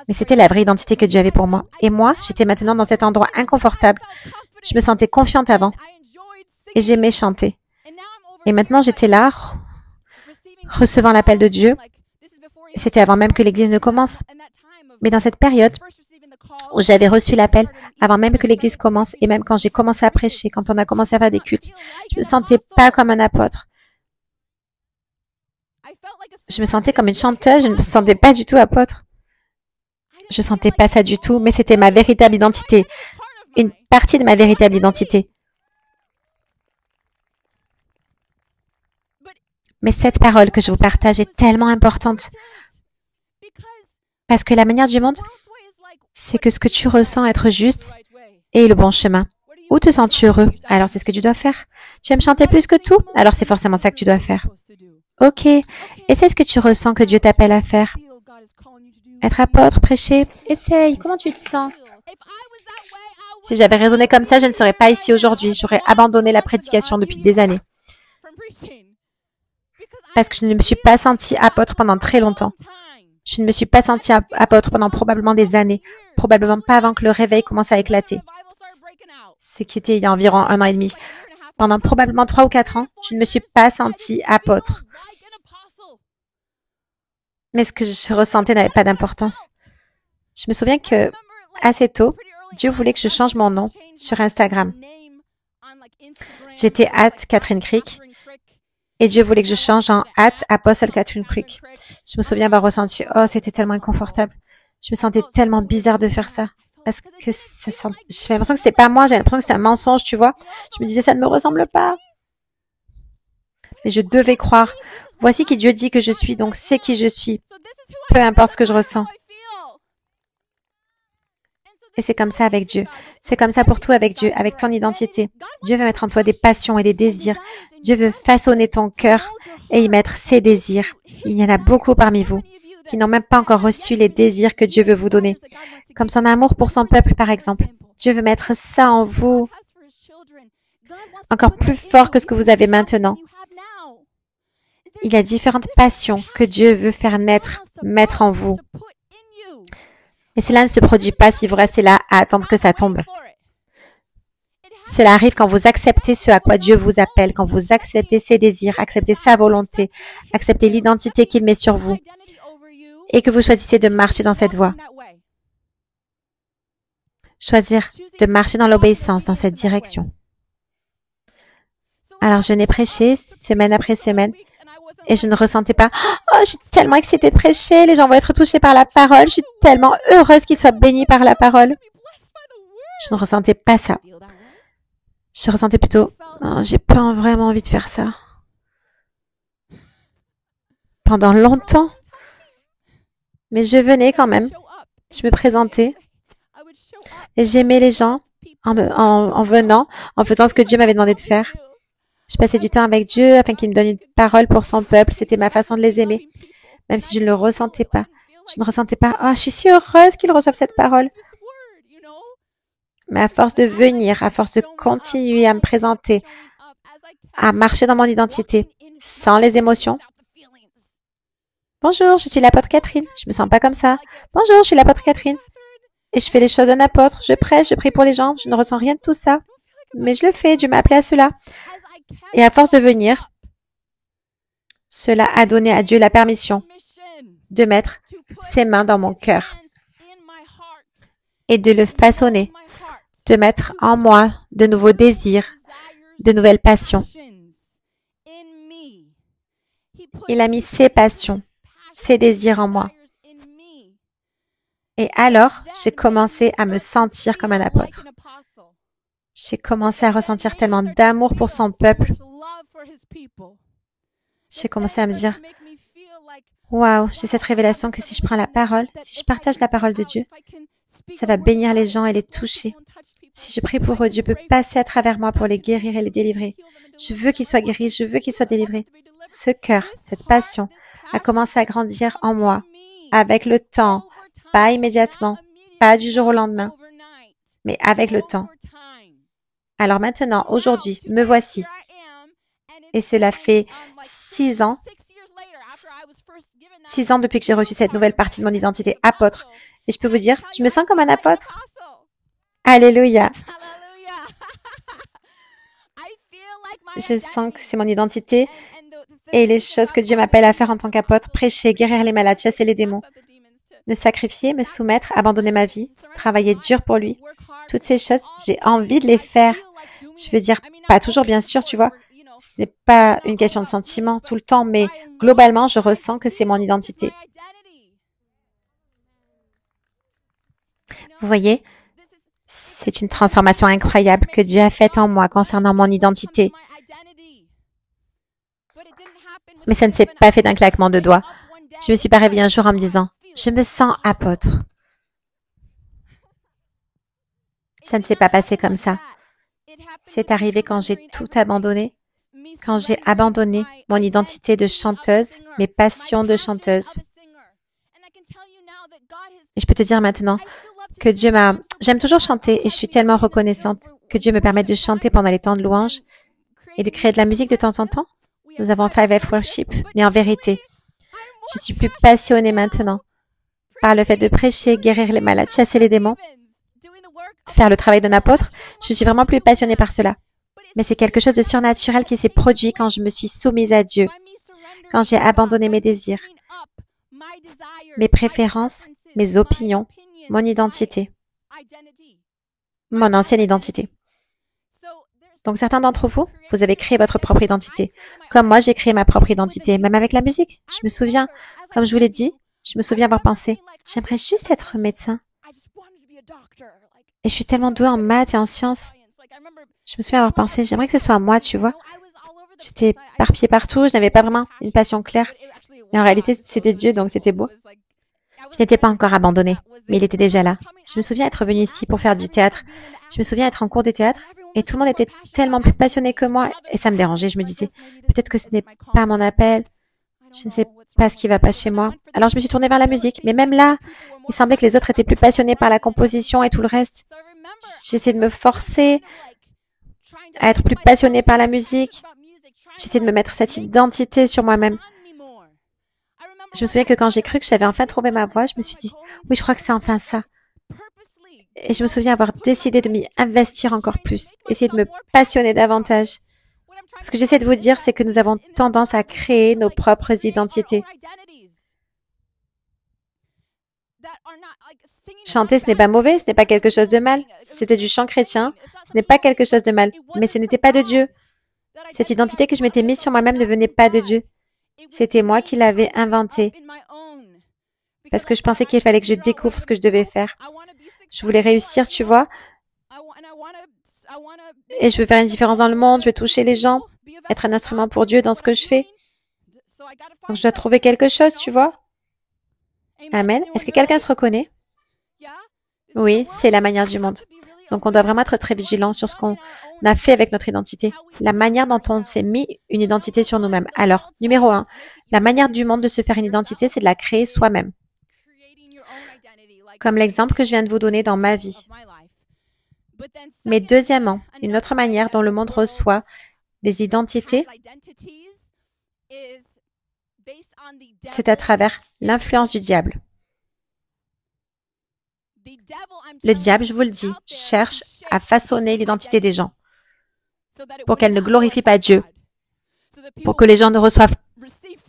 Mais c'était la vraie identité que Dieu avait pour moi. Et moi, j'étais maintenant dans cet endroit inconfortable. Je me sentais confiante avant. Et j'aimais chanter. Et maintenant, j'étais là, recevant l'appel de Dieu. C'était avant même que l'Église ne commence. Mais dans cette période où j'avais reçu l'appel, avant même que l'Église commence, et même quand j'ai commencé à prêcher, quand on a commencé à faire des cultes, je me sentais pas comme un apôtre. Je me sentais comme une chanteuse, je ne me sentais pas du tout apôtre. Je sentais pas ça du tout, mais c'était ma véritable identité. Une partie de ma véritable identité. Mais cette parole que je vous partage est tellement importante. Parce que la manière du monde, c'est que ce que tu ressens être juste est le bon chemin. Où te sens-tu heureux? Alors c'est ce que tu dois faire. Tu aimes chanter plus que tout? Alors c'est forcément ça que tu dois faire. Ok. Et c'est ce que tu ressens que Dieu t'appelle à faire. Être apôtre, prêcher, essaye. Comment tu te sens? Si j'avais raisonné comme ça, je ne serais pas ici aujourd'hui. J'aurais abandonné la prédication depuis des années. Parce que je ne me suis pas sentie apôtre pendant très longtemps. Je ne me suis pas sentie apôtre pendant probablement des années. Probablement pas avant que le réveil commence à éclater. Ce qui était il y a environ 1 an et demi. Pendant probablement 3 ou 4 ans, je ne me suis pas sentie apôtre. Mais ce que je ressentais n'avait pas d'importance. Je me souviens que, assez tôt, Dieu voulait que je change mon nom sur Instagram. J'étais @Catherine Crick et Dieu voulait que je change en @Apostle Catherine Crick. Je me souviens avoir ressenti, oh, c'était tellement inconfortable. Je me sentais tellement bizarre de faire ça. Parce que j'avais l'impression que c'était pas moi, j'avais l'impression que c'était un mensonge, tu vois. Je me disais, ça ne me ressemble pas. Mais je devais croire. Voici qui Dieu dit que je suis, donc c'est qui je suis. Peu importe ce que je ressens. Et c'est comme ça avec Dieu. C'est comme ça pour tout avec Dieu, avec ton identité. Dieu veut mettre en toi des passions et des désirs. Dieu veut façonner ton cœur et y mettre ses désirs. Il y en a beaucoup parmi vous qui n'ont même pas encore reçu les désirs que Dieu veut vous donner. Comme son amour pour son peuple, par exemple. Dieu veut mettre ça en vous. Encore plus fort que ce que vous avez maintenant. Il y a différentes passions que Dieu veut faire naître, mettre en vous. Et cela ne se produit pas si vous restez là à attendre que ça tombe. Cela arrive quand vous acceptez ce à quoi Dieu vous appelle, quand vous acceptez ses désirs, acceptez sa volonté, acceptez l'identité qu'il met sur vous et que vous choisissez de marcher dans cette voie. Choisir de marcher dans l'obéissance, dans cette direction. Alors, je n'ai prêché semaine après semaine et je ne ressentais pas « Oh, je suis tellement excitée de prêcher, les gens vont être touchés par la parole, je suis tellement heureuse qu'ils soient bénis par la parole. » Je ne ressentais pas ça. Je ressentais plutôt « Oh, j'ai pas vraiment envie de faire ça. » Pendant longtemps. Mais je venais quand même. Je me présentais. Et j'aimais les gens en venant, en faisant ce que Dieu m'avait demandé de faire. Je passais du temps avec Dieu afin qu'il me donne une parole pour son peuple. C'était ma façon de les aimer, même si je ne le ressentais pas. Je ne ressentais pas, oh, je suis si heureuse qu'ils reçoivent cette parole. Mais à force de venir, à force de continuer à me présenter, à marcher dans mon identité, sans les émotions. Bonjour, je suis l'apôtre Catherine. Je me sens pas comme ça. Bonjour, je suis l'apôtre Catherine. Et je fais les choses d'un apôtre. Je prêche, je prie pour les gens. Je ne ressens rien de tout ça. Mais je le fais. Dieu m'a appelé à cela. Et à force de venir, cela a donné à Dieu la permission de mettre ses mains dans mon cœur et de le façonner, de mettre en moi de nouveaux désirs, de nouvelles passions. Il a mis ses passions, ses désirs en moi. Et alors, j'ai commencé à me sentir comme un apôtre. J'ai commencé à ressentir tellement d'amour pour son peuple. J'ai commencé à me dire, waouh, j'ai cette révélation que si je prends la parole, si je partage la parole de Dieu, ça va bénir les gens et les toucher. Si je prie pour eux, Dieu peut passer à travers moi pour les guérir et les délivrer. Je veux qu'ils soient guéris, je veux qu'ils soient délivrés. Ce cœur, cette passion, a commencé à grandir en moi, avec le temps, pas immédiatement, pas du jour au lendemain, mais avec le temps. Alors maintenant, aujourd'hui, me voici. Et cela fait 6 ans, 6 ans depuis que j'ai reçu cette nouvelle partie de mon identité apôtre. Et je peux vous dire, je me sens comme un apôtre. Alléluia. Je sens que c'est mon identité et les choses que Dieu m'appelle à faire en tant qu'apôtre, prêcher, guérir les malades, chasser les démons, me sacrifier, me soumettre, abandonner ma vie, travailler dur pour lui. Toutes ces choses, j'ai envie de les faire. Je veux dire, pas toujours bien sûr, tu vois. Ce n'est pas une question de sentiment tout le temps, mais globalement, je ressens que c'est mon identité. Vous voyez, c'est une transformation incroyable que Dieu a faite en moi concernant mon identité. Mais ça ne s'est pas fait d'un claquement de doigts. Je me suis pas réveillée un jour en me disant, je me sens apôtre. Ça ne s'est pas passé comme ça. C'est arrivé quand j'ai tout abandonné, quand j'ai abandonné mon identité de chanteuse, mes passions de chanteuse. Et je peux te dire maintenant que J'aime toujours chanter et je suis tellement reconnaissante que Dieu me permette de chanter pendant les temps de louange et de créer de la musique de temps en temps. Nous avons 5F Worship, mais en vérité, je suis plus passionnée maintenant par le fait de prêcher, guérir les malades, chasser les démons, faire le travail d'un apôtre. Je suis vraiment plus passionnée par cela. Mais c'est quelque chose de surnaturel qui s'est produit quand je me suis soumise à Dieu, quand j'ai abandonné mes désirs, mes préférences, mes opinions, mon identité, mon ancienne identité. Donc certains d'entre vous, vous avez créé votre propre identité. Comme moi, j'ai créé ma propre identité, même avec la musique. Je me souviens, comme je vous l'ai dit, je me souviens avoir pensé, j'aimerais juste être médecin. Et je suis tellement douée en maths et en sciences. Je me souviens avoir pensé, j'aimerais que ce soit moi, tu vois. J'étais éparpillée partout, je n'avais pas vraiment une passion claire. Mais en réalité, c'était Dieu, donc c'était beau. Je n'étais pas encore abandonnée, mais il était déjà là. Je me souviens être venue ici pour faire du théâtre. Je me souviens être en cours de théâtre et tout le monde était tellement plus passionné que moi et ça me dérangeait. Je me disais, peut-être que ce n'est pas mon appel. Je ne sais pas ce qui va pas chez moi. Alors je me suis tournée vers la musique, mais même là, il semblait que les autres étaient plus passionnés par la composition et tout le reste. J'essayais de me forcer à être plus passionnée par la musique. J'essayais de me mettre cette identité sur moi-même. Je me souviens que quand j'ai cru que j'avais enfin trouvé ma voie, je me suis dit, oui, je crois que c'est enfin ça. Et je me souviens avoir décidé de m'y investir encore plus, essayer de me passionner davantage. Ce que j'essaie de vous dire, c'est que nous avons tendance à créer nos propres identités. Chanter, ce n'est pas mauvais, ce n'est pas quelque chose de mal. C'était du chant chrétien, ce n'est pas quelque chose de mal, mais ce n'était pas de Dieu. Cette identité que je m'étais mise sur moi-même ne venait pas de Dieu. C'était moi qui l'avais inventée. Parce que je pensais qu'il fallait que je découvre ce que je devais faire. Je voulais réussir, tu vois. Et je veux faire une différence dans le monde, je veux toucher les gens, être un instrument pour Dieu dans ce que je fais. Donc je dois trouver quelque chose, tu vois. Amen. Est-ce que quelqu'un se reconnaît? Oui, c'est la manière du monde. Donc on doit vraiment être très vigilant sur ce qu'on a fait avec notre identité. La manière dont on s'est mis une identité sur nous-mêmes. Alors, numéro 1, la manière du monde de se faire une identité, c'est de la créer soi-même. Comme l'exemple que je viens de vous donner dans ma vie. Mais deuxièmement, une autre manière dont le monde reçoit des identités, c'est à travers l'influence du diable. Le diable, je vous le dis, cherche à façonner l'identité des gens pour qu'elle ne glorifie pas Dieu, pour que les gens ne reçoivent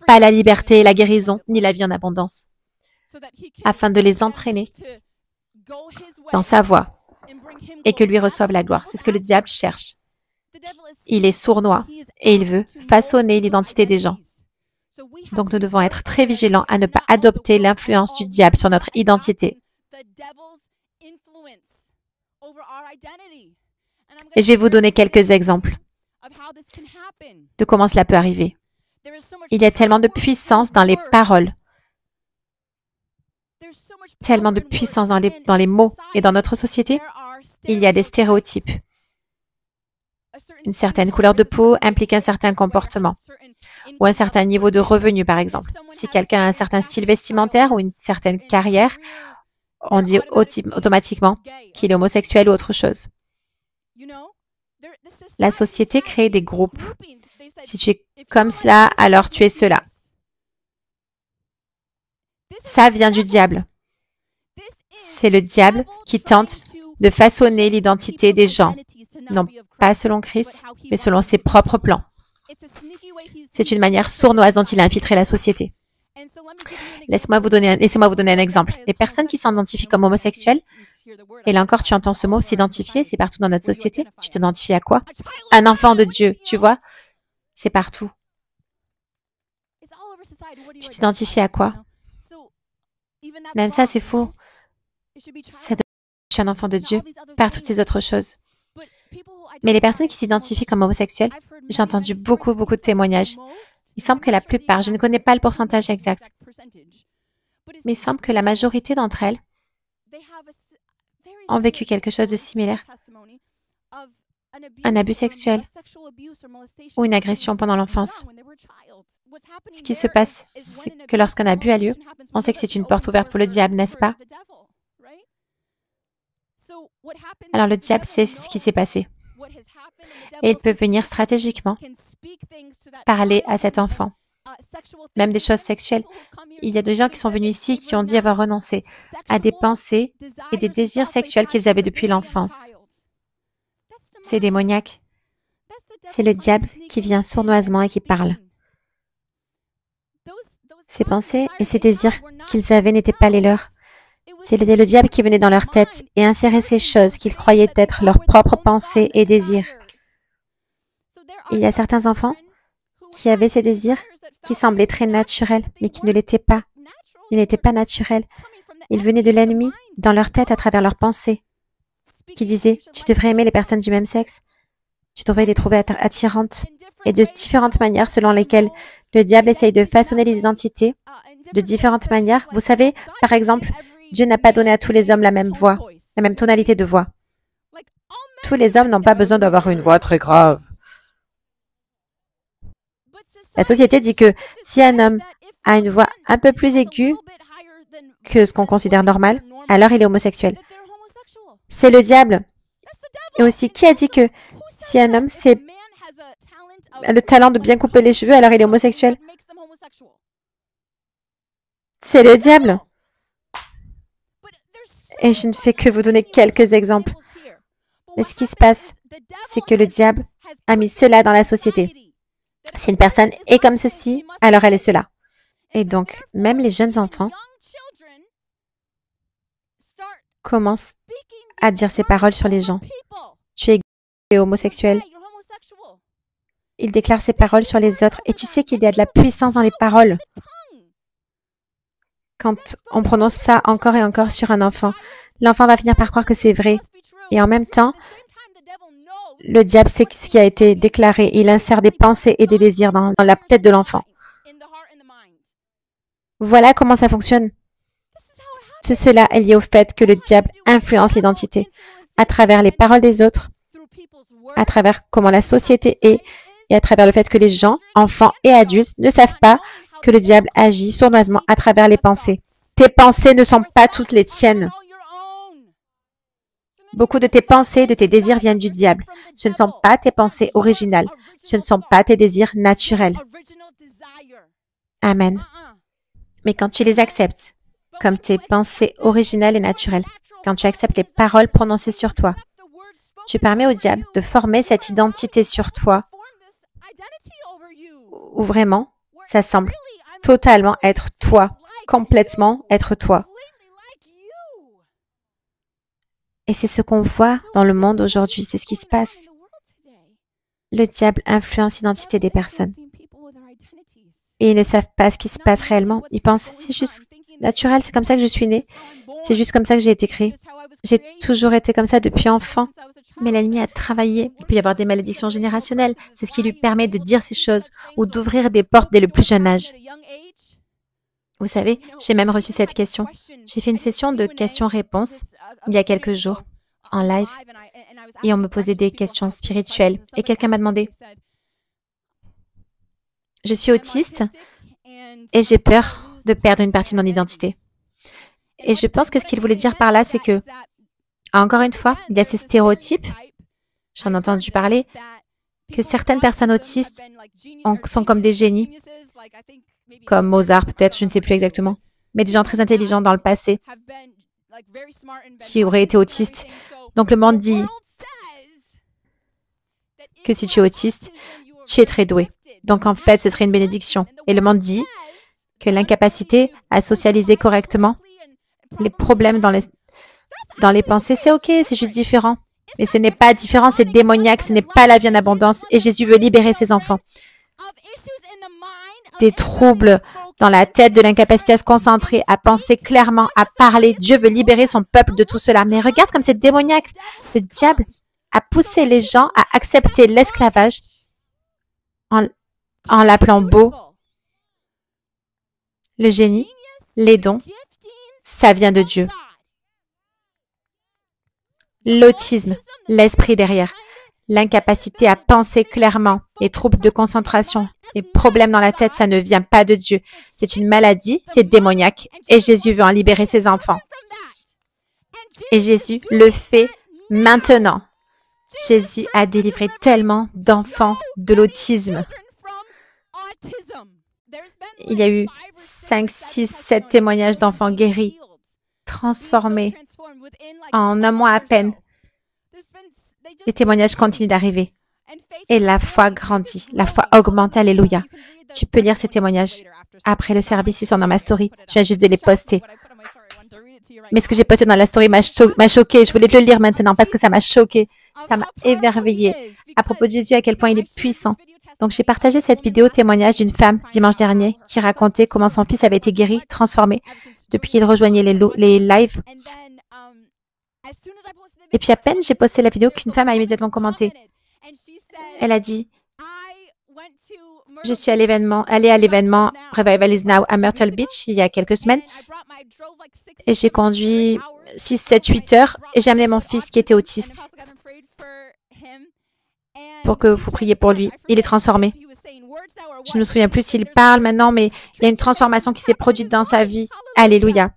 pas la liberté, la guérison, ni la vie en abondance, afin de les entraîner dans sa voie et que lui reçoive la gloire. C'est ce que le diable cherche. Il est sournois et il veut façonner l'identité des gens. Donc nous devons être très vigilants à ne pas adopter l'influence du diable sur notre identité. Et je vais vous donner quelques exemples de comment cela peut arriver. Il y a tellement de puissance dans les paroles, tellement de puissance dans les mots. Et dans notre société, il y a des stéréotypes. Une certaine couleur de peau implique un certain comportement ou un certain niveau de revenu, par exemple. Si quelqu'un a un certain style vestimentaire ou une certaine carrière on dit automatiquement qu'il est homosexuel ou autre chose. La société crée des groupes. Si tu es comme cela, alors tu es cela. Ça vient du diable. C'est le diable qui tente de façonner l'identité des gens, non pas selon Christ, mais selon ses propres plans. C'est une manière sournoise dont il a infiltré la société. Laissez-moi vous donner un exemple. Les personnes qui s'identifient comme homosexuelles, et là encore tu entends ce mot, s'identifier, c'est partout dans notre société. Tu t'identifies à quoi? Un enfant de Dieu, tu vois? C'est partout. Tu t'identifies à quoi? Même ça, c'est faux. Ça doit être, je suis un enfant de Dieu, par toutes ces autres choses. Mais les personnes qui s'identifient comme homosexuelles, j'ai entendu beaucoup de témoignages. Il semble que la plupart, je ne connais pas le pourcentage exact, mais il semble que la majorité d'entre elles ont vécu quelque chose de similaire, un abus sexuel ou une agression pendant l'enfance. Ce qui se passe, c'est que lorsqu'un abus a lieu, on sait que c'est une porte ouverte pour le diable, n'est-ce pas? Alors le diable sait ce qui s'est passé. Et il peut venir stratégiquement parler à cet enfant, même des choses sexuelles. Il y a des gens qui sont venus ici qui ont dit avoir renoncé à des pensées et des désirs sexuels qu'ils avaient depuis l'enfance. C'est démoniaque. C'est le diable qui vient sournoisement et qui parle. Ces pensées et ces désirs qu'ils avaient n'étaient pas les leurs. C'était le diable qui venait dans leur tête et insérait ces choses qu'ils croyaient être leurs propres pensées et désirs. Il y a certains enfants qui avaient ces désirs qui semblaient très naturels, mais qui ne l'étaient pas. Ils n'étaient pas naturels. Ils venaient de l'ennemi dans leur tête à travers leurs pensées, qui disaient « Tu devrais aimer les personnes du même sexe. Tu devrais les trouver attirantes. » Et de différentes manières selon lesquelles le diable essaye de façonner les identités, de différentes manières. Vous savez, par exemple, Dieu n'a pas donné à tous les hommes la même voix, la même tonalité de voix. Tous les hommes n'ont pas besoin d'avoir une voix très grave. La société dit que si un homme a une voix un peu plus aiguë que ce qu'on considère normal, alors il est homosexuel. C'est le diable. Et aussi, qui a dit que si un homme a le talent de bien couper les cheveux, alors il est homosexuel? C'est le diable. Et je ne fais que vous donner quelques exemples. Mais ce qui se passe, c'est que le diable a mis cela dans la société. Si une personne est comme ceci, alors elle est cela. Et donc, même les jeunes enfants commencent à dire ces paroles sur les gens. Tu es homosexuel. Il déclare ces paroles sur les autres. Et tu sais qu'il y a de la puissance dans les paroles. Quand on prononce ça encore et encore sur un enfant, l'enfant va finir par croire que c'est vrai. Et en même temps, le diable sait ce qui a été déclaré. Il insère des pensées et des désirs dans la tête de l'enfant. Voilà comment ça fonctionne. Tout cela est lié au fait que le diable influence l'identité à travers les paroles des autres, à travers comment la société est et à travers le fait que les gens, enfants et adultes, ne savent pas que le diable agit sournoisement à travers les pensées. Tes pensées ne sont pas toutes les tiennes. Beaucoup de tes pensées, de tes désirs viennent du diable. Ce ne sont pas tes pensées originales. Ce ne sont pas tes désirs naturels. Amen. Mais quand tu les acceptes comme tes pensées originales et naturelles, quand tu acceptes les paroles prononcées sur toi, tu permets au diable de former cette identité sur toi où vraiment, ça semble totalement être toi, complètement être toi. Et c'est ce qu'on voit dans le monde aujourd'hui, c'est ce qui se passe. Le diable influence l'identité des personnes. Et ils ne savent pas ce qui se passe réellement. Ils pensent, c'est juste naturel, c'est comme ça que je suis née. C'est juste comme ça que j'ai été créée. J'ai toujours été comme ça depuis enfant. Mais l'ennemi a travaillé. Il peut y avoir des malédictions générationnelles. C'est ce qui lui permet de dire ces choses ou d'ouvrir des portes dès le plus jeune âge. Vous savez, j'ai même reçu cette question. J'ai fait une session de questions-réponses il y a quelques jours, en live, et on me posait des questions spirituelles. Et quelqu'un m'a demandé, je suis autiste et j'ai peur de perdre une partie de mon identité. Et je pense que ce qu'il voulait dire par là, c'est que, encore une fois, il y a ce stéréotype, j'en ai entendu parler, que certaines personnes autistes sont comme des génies, comme Mozart peut-être, je ne sais plus exactement, mais des gens très intelligents dans le passé qui auraient été autistes. Donc le monde dit que si tu es autiste, tu es très doué. Donc en fait, ce serait une bénédiction. Et le monde dit que l'incapacité à socialiser correctement, les problèmes dans les pensées, c'est OK, c'est juste différent. Mais ce n'est pas différent, c'est démoniaque, ce n'est pas la vie en abondance. Et Jésus veut libérer ses enfants des troubles dans la tête, de l'incapacité à se concentrer, à penser clairement, à parler. Dieu veut libérer son peuple de tout cela. Mais regarde comme c'est démoniaque. Le diable a poussé les gens à accepter l'esclavage en l'appelant beau. Le génie, les dons, ça vient de Dieu. L'autisme, l'esprit derrière, l'incapacité à penser clairement, les troubles de concentration, les problèmes dans la tête, ça ne vient pas de Dieu. C'est une maladie, c'est démoniaque. Et Jésus veut en libérer ses enfants. Et Jésus le fait maintenant. Jésus a délivré tellement d'enfants de l'autisme. Il y a eu 5, 6, 7 témoignages d'enfants guéris, transformés en un mois à peine. Les témoignages continuent d'arriver. Et la foi grandit, la foi augmente, alléluia. Tu peux lire ces témoignages après le service, ils sont dans ma story. Je viens juste de les poster. Mais ce que j'ai posté dans la story m'a choqué. Je voulais te le lire maintenant parce que ça m'a choqué. Ça m'a émerveillé à propos de Jésus, à quel point il est puissant. Donc, j'ai partagé cette vidéo témoignage d'une femme dimanche dernier qui racontait comment son fils avait été guéri, transformé depuis qu'il rejoignait les lives. Et puis, à peine j'ai posté la vidéo qu'une femme a immédiatement commenté. Elle a dit, je suis allée à l'événement Revival is Now à Myrtle Beach il y a quelques semaines et j'ai conduit 6, 7, 8 heures et j'ai amené mon fils qui était autiste pour que vous priez pour lui. Il est transformé. Je ne me souviens plus s'il parle maintenant, mais il y a une transformation qui s'est produite dans sa vie. Alléluia.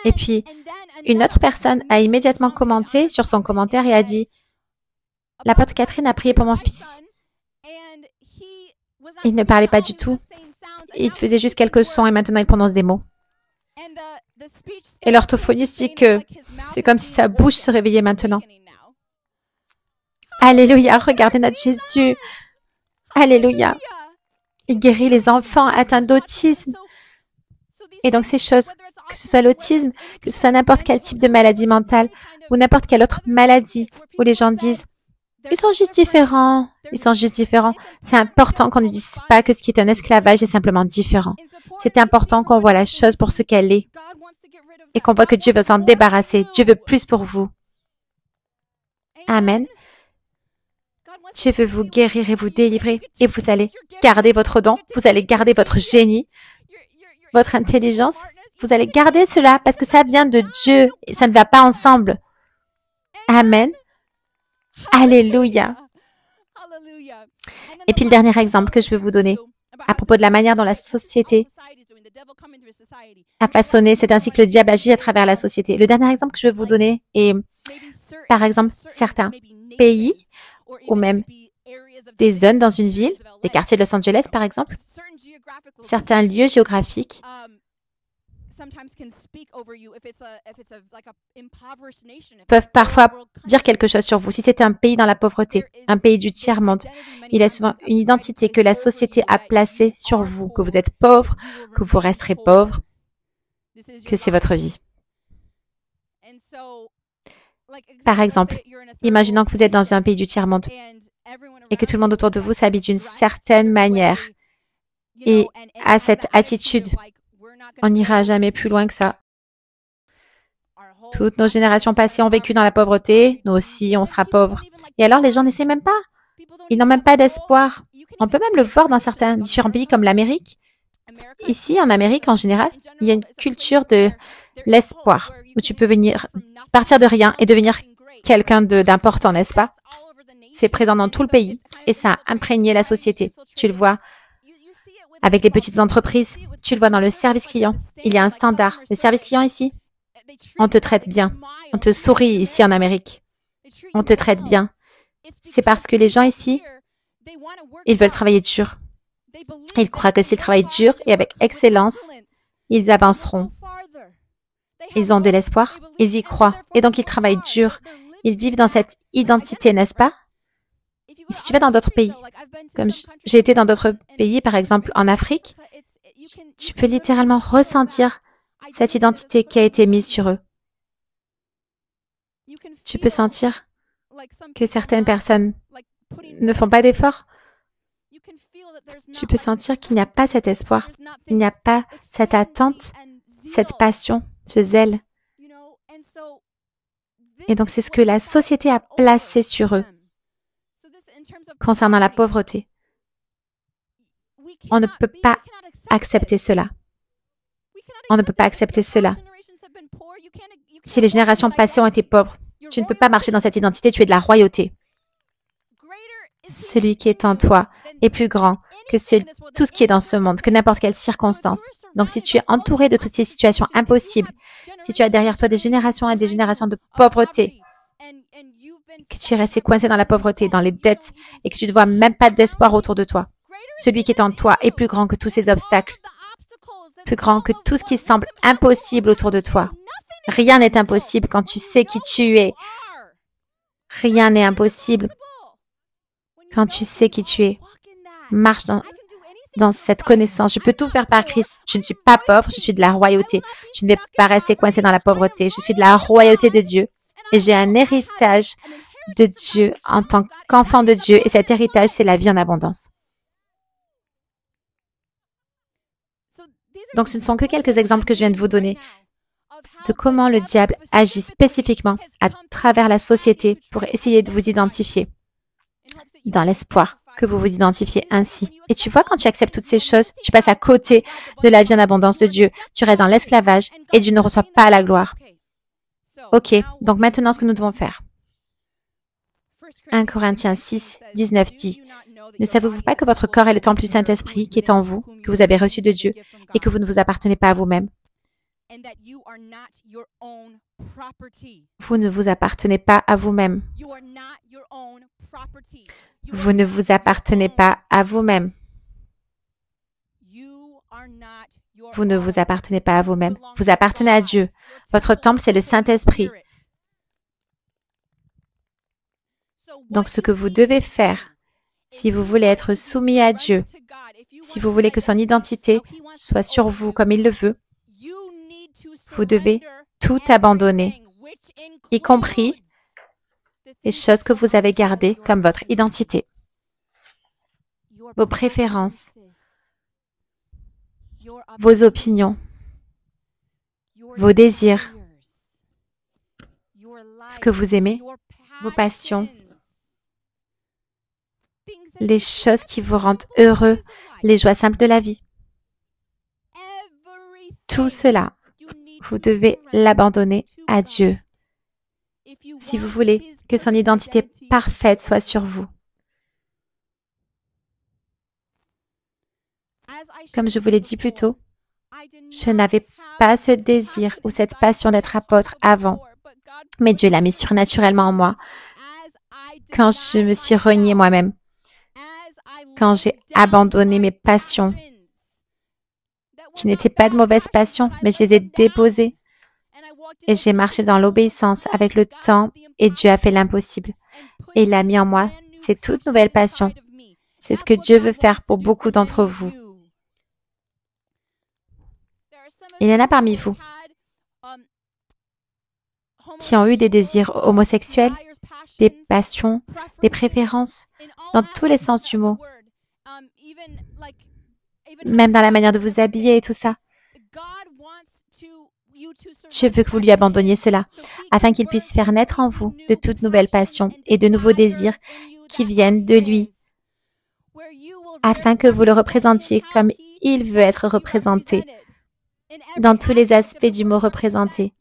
Et puis, une autre personne a immédiatement commenté sur son commentaire et a dit, l'apôtre Catherine a prié pour mon fils. Il ne parlait pas du tout. Il faisait juste quelques sons et maintenant il prononce des mots. Et l'orthophoniste dit que c'est comme si sa bouche se réveillait maintenant. Alléluia, regardez notre Jésus. Alléluia. Il guérit les enfants atteints d'autisme. Et donc ces choses, que ce soit l'autisme, que ce soit n'importe quel type de maladie mentale ou n'importe quelle autre maladie où les gens disent ils sont juste différents, ils sont juste différents. C'est important qu'on ne dise pas que ce qui est un esclavage est simplement différent. C'est important qu'on voit la chose pour ce qu'elle est et qu'on voit que Dieu veut s'en débarrasser. Dieu veut plus pour vous. Amen. Dieu veut vous guérir et vous délivrer et vous allez garder votre don, vous allez garder votre génie, votre intelligence. Vous allez garder cela parce que ça vient de Dieu et ça ne va pas ensemble. Amen. Alléluia. Et puis le dernier exemple que je veux vous donner à propos de la manière dont la société a façonné, c'est ainsi que le diable agit à travers la société. Le dernier exemple que je veux vous donner est, par exemple, certains pays ou même des zones dans une ville, des quartiers de Los Angeles, par exemple, certains lieux géographiques peuvent parfois dire quelque chose sur vous. Si c'est un pays dans la pauvreté, un pays du tiers-monde, il y a souvent une identité que la société a placée sur vous, que vous êtes pauvre, que vous resterez pauvre, que c'est votre vie. Par exemple, imaginons que vous êtes dans un pays du tiers-monde et que tout le monde autour de vous s'habille d'une certaine manière et a cette attitude. On n'ira jamais plus loin que ça. Toutes nos générations passées ont vécu dans la pauvreté, nous aussi, on sera pauvres. Et alors, les gens n'essaient même pas. Ils n'ont même pas d'espoir. On peut même le voir dans certains différents pays comme l'Amérique. Ici, en Amérique, en général, il y a une culture de l'espoir, où tu peux venir partir de rien et devenir quelqu'un d'important, n'est-ce pas? C'est présent dans tout le pays et ça a imprégné la société. Tu le vois avec les petites entreprises. Tu le vois dans le service client. Il y a un standard. Le service client ici, on te traite bien. On te sourit ici en Amérique. On te traite bien. C'est parce que les gens ici, ils veulent travailler dur. Ils croient que s'ils travaillent dur et avec excellence, ils avanceront. Ils ont de l'espoir, ils y croient. Et donc, ils travaillent dur. Ils vivent dans cette identité, n'est-ce pas? Si tu vas dans d'autres pays, comme j'ai été dans d'autres pays, par exemple en Afrique, tu peux littéralement ressentir cette identité qui a été mise sur eux. Tu peux sentir que certaines personnes ne font pas d'efforts. Tu peux sentir qu'il n'y a pas cet espoir, il n'y a pas cette attente, cette passion, ce zèle. Et donc, c'est ce que la société a placé sur eux concernant la pauvreté. On ne peut pas accepter cela. On ne peut pas accepter cela. Si les générations passées ont été pauvres, tu ne peux pas marcher dans cette identité, tu es de la royauté. Celui qui est en toi est plus grand que tout ce qui est dans ce monde, que n'importe quelle circonstance. Donc, si tu es entouré de toutes ces situations impossibles, si tu as derrière toi des générations et des générations de pauvreté, que tu es resté coincé dans la pauvreté, dans les dettes, et que tu ne vois même pas d'espoir autour de toi, celui qui est en toi est plus grand que tous ces obstacles, plus grand que tout ce qui semble impossible autour de toi. Rien n'est impossible quand tu sais qui tu es. Rien n'est impossible quand tu sais qui tu es. Marche dans cette connaissance. Je peux tout faire par Christ. Je ne suis pas pauvre, je suis de la royauté. Je ne vais pas rester coincé dans la pauvreté. Je suis de la royauté de Dieu. Et j'ai un héritage de Dieu en tant qu'enfant de Dieu. Et cet héritage, c'est la vie en abondance. Donc, ce ne sont que quelques exemples que je viens de vous donner de comment le diable agit spécifiquement à travers la société pour essayer de vous identifier dans l'espoir que vous vous identifiez ainsi. Et tu vois, quand tu acceptes toutes ces choses, tu passes à côté de la vie en abondance de Dieu. Tu restes dans l'esclavage et Dieu ne reçoit pas la gloire. Ok, donc maintenant, ce que nous devons faire. 1 Corinthiens 6, 19 dit, « Ne savez-vous pas que votre corps est le temple du Saint-Esprit qui est en vous, que vous avez reçu de Dieu, et que vous ne vous appartenez pas à vous-même? Vous ne vous appartenez pas à vous-même. Vous ne vous appartenez pas à vous-même. Vous ne vous appartenez pas à vous-même. Vous appartenez à Dieu. Votre temple, c'est le Saint-Esprit. Donc, ce que vous devez faire, si vous voulez être soumis à Dieu, si vous voulez que son identité soit sur vous comme il le veut, vous devez tout abandonner, y compris les choses que vous avez gardées comme votre identité, vos préférences, vos opinions, vos désirs, ce que vous aimez, vos passions, les choses qui vous rendent heureux, les joies simples de la vie. Tout cela, vous devez l'abandonner à Dieu. Si vous voulez que son identité parfaite soit sur vous. Comme je vous l'ai dit plus tôt, je n'avais pas ce désir ou cette passion d'être apôtre avant, mais Dieu l'a mis surnaturellement en moi quand je me suis reniée moi-même, quand j'ai abandonné mes passions, qui n'étaient pas de mauvaises passions, mais je les ai déposées. Et j'ai marché dans l'obéissance avec le temps et Dieu a fait l'impossible. Et il a mis en moi ces toutes nouvelles passions. C'est ce que Dieu veut faire pour beaucoup d'entre vous. Il y en a parmi vous qui ont eu des désirs homosexuels, des passions, des préférences, dans tous les sens du mot. Même dans la manière de vous habiller et tout ça. Dieu veut que vous lui abandonniez cela, afin qu'il puisse faire naître en vous de toutes nouvelles passions et de nouveaux désirs qui viennent de lui, afin que vous le représentiez comme il veut être représenté, dans tous les aspects du mot représenté,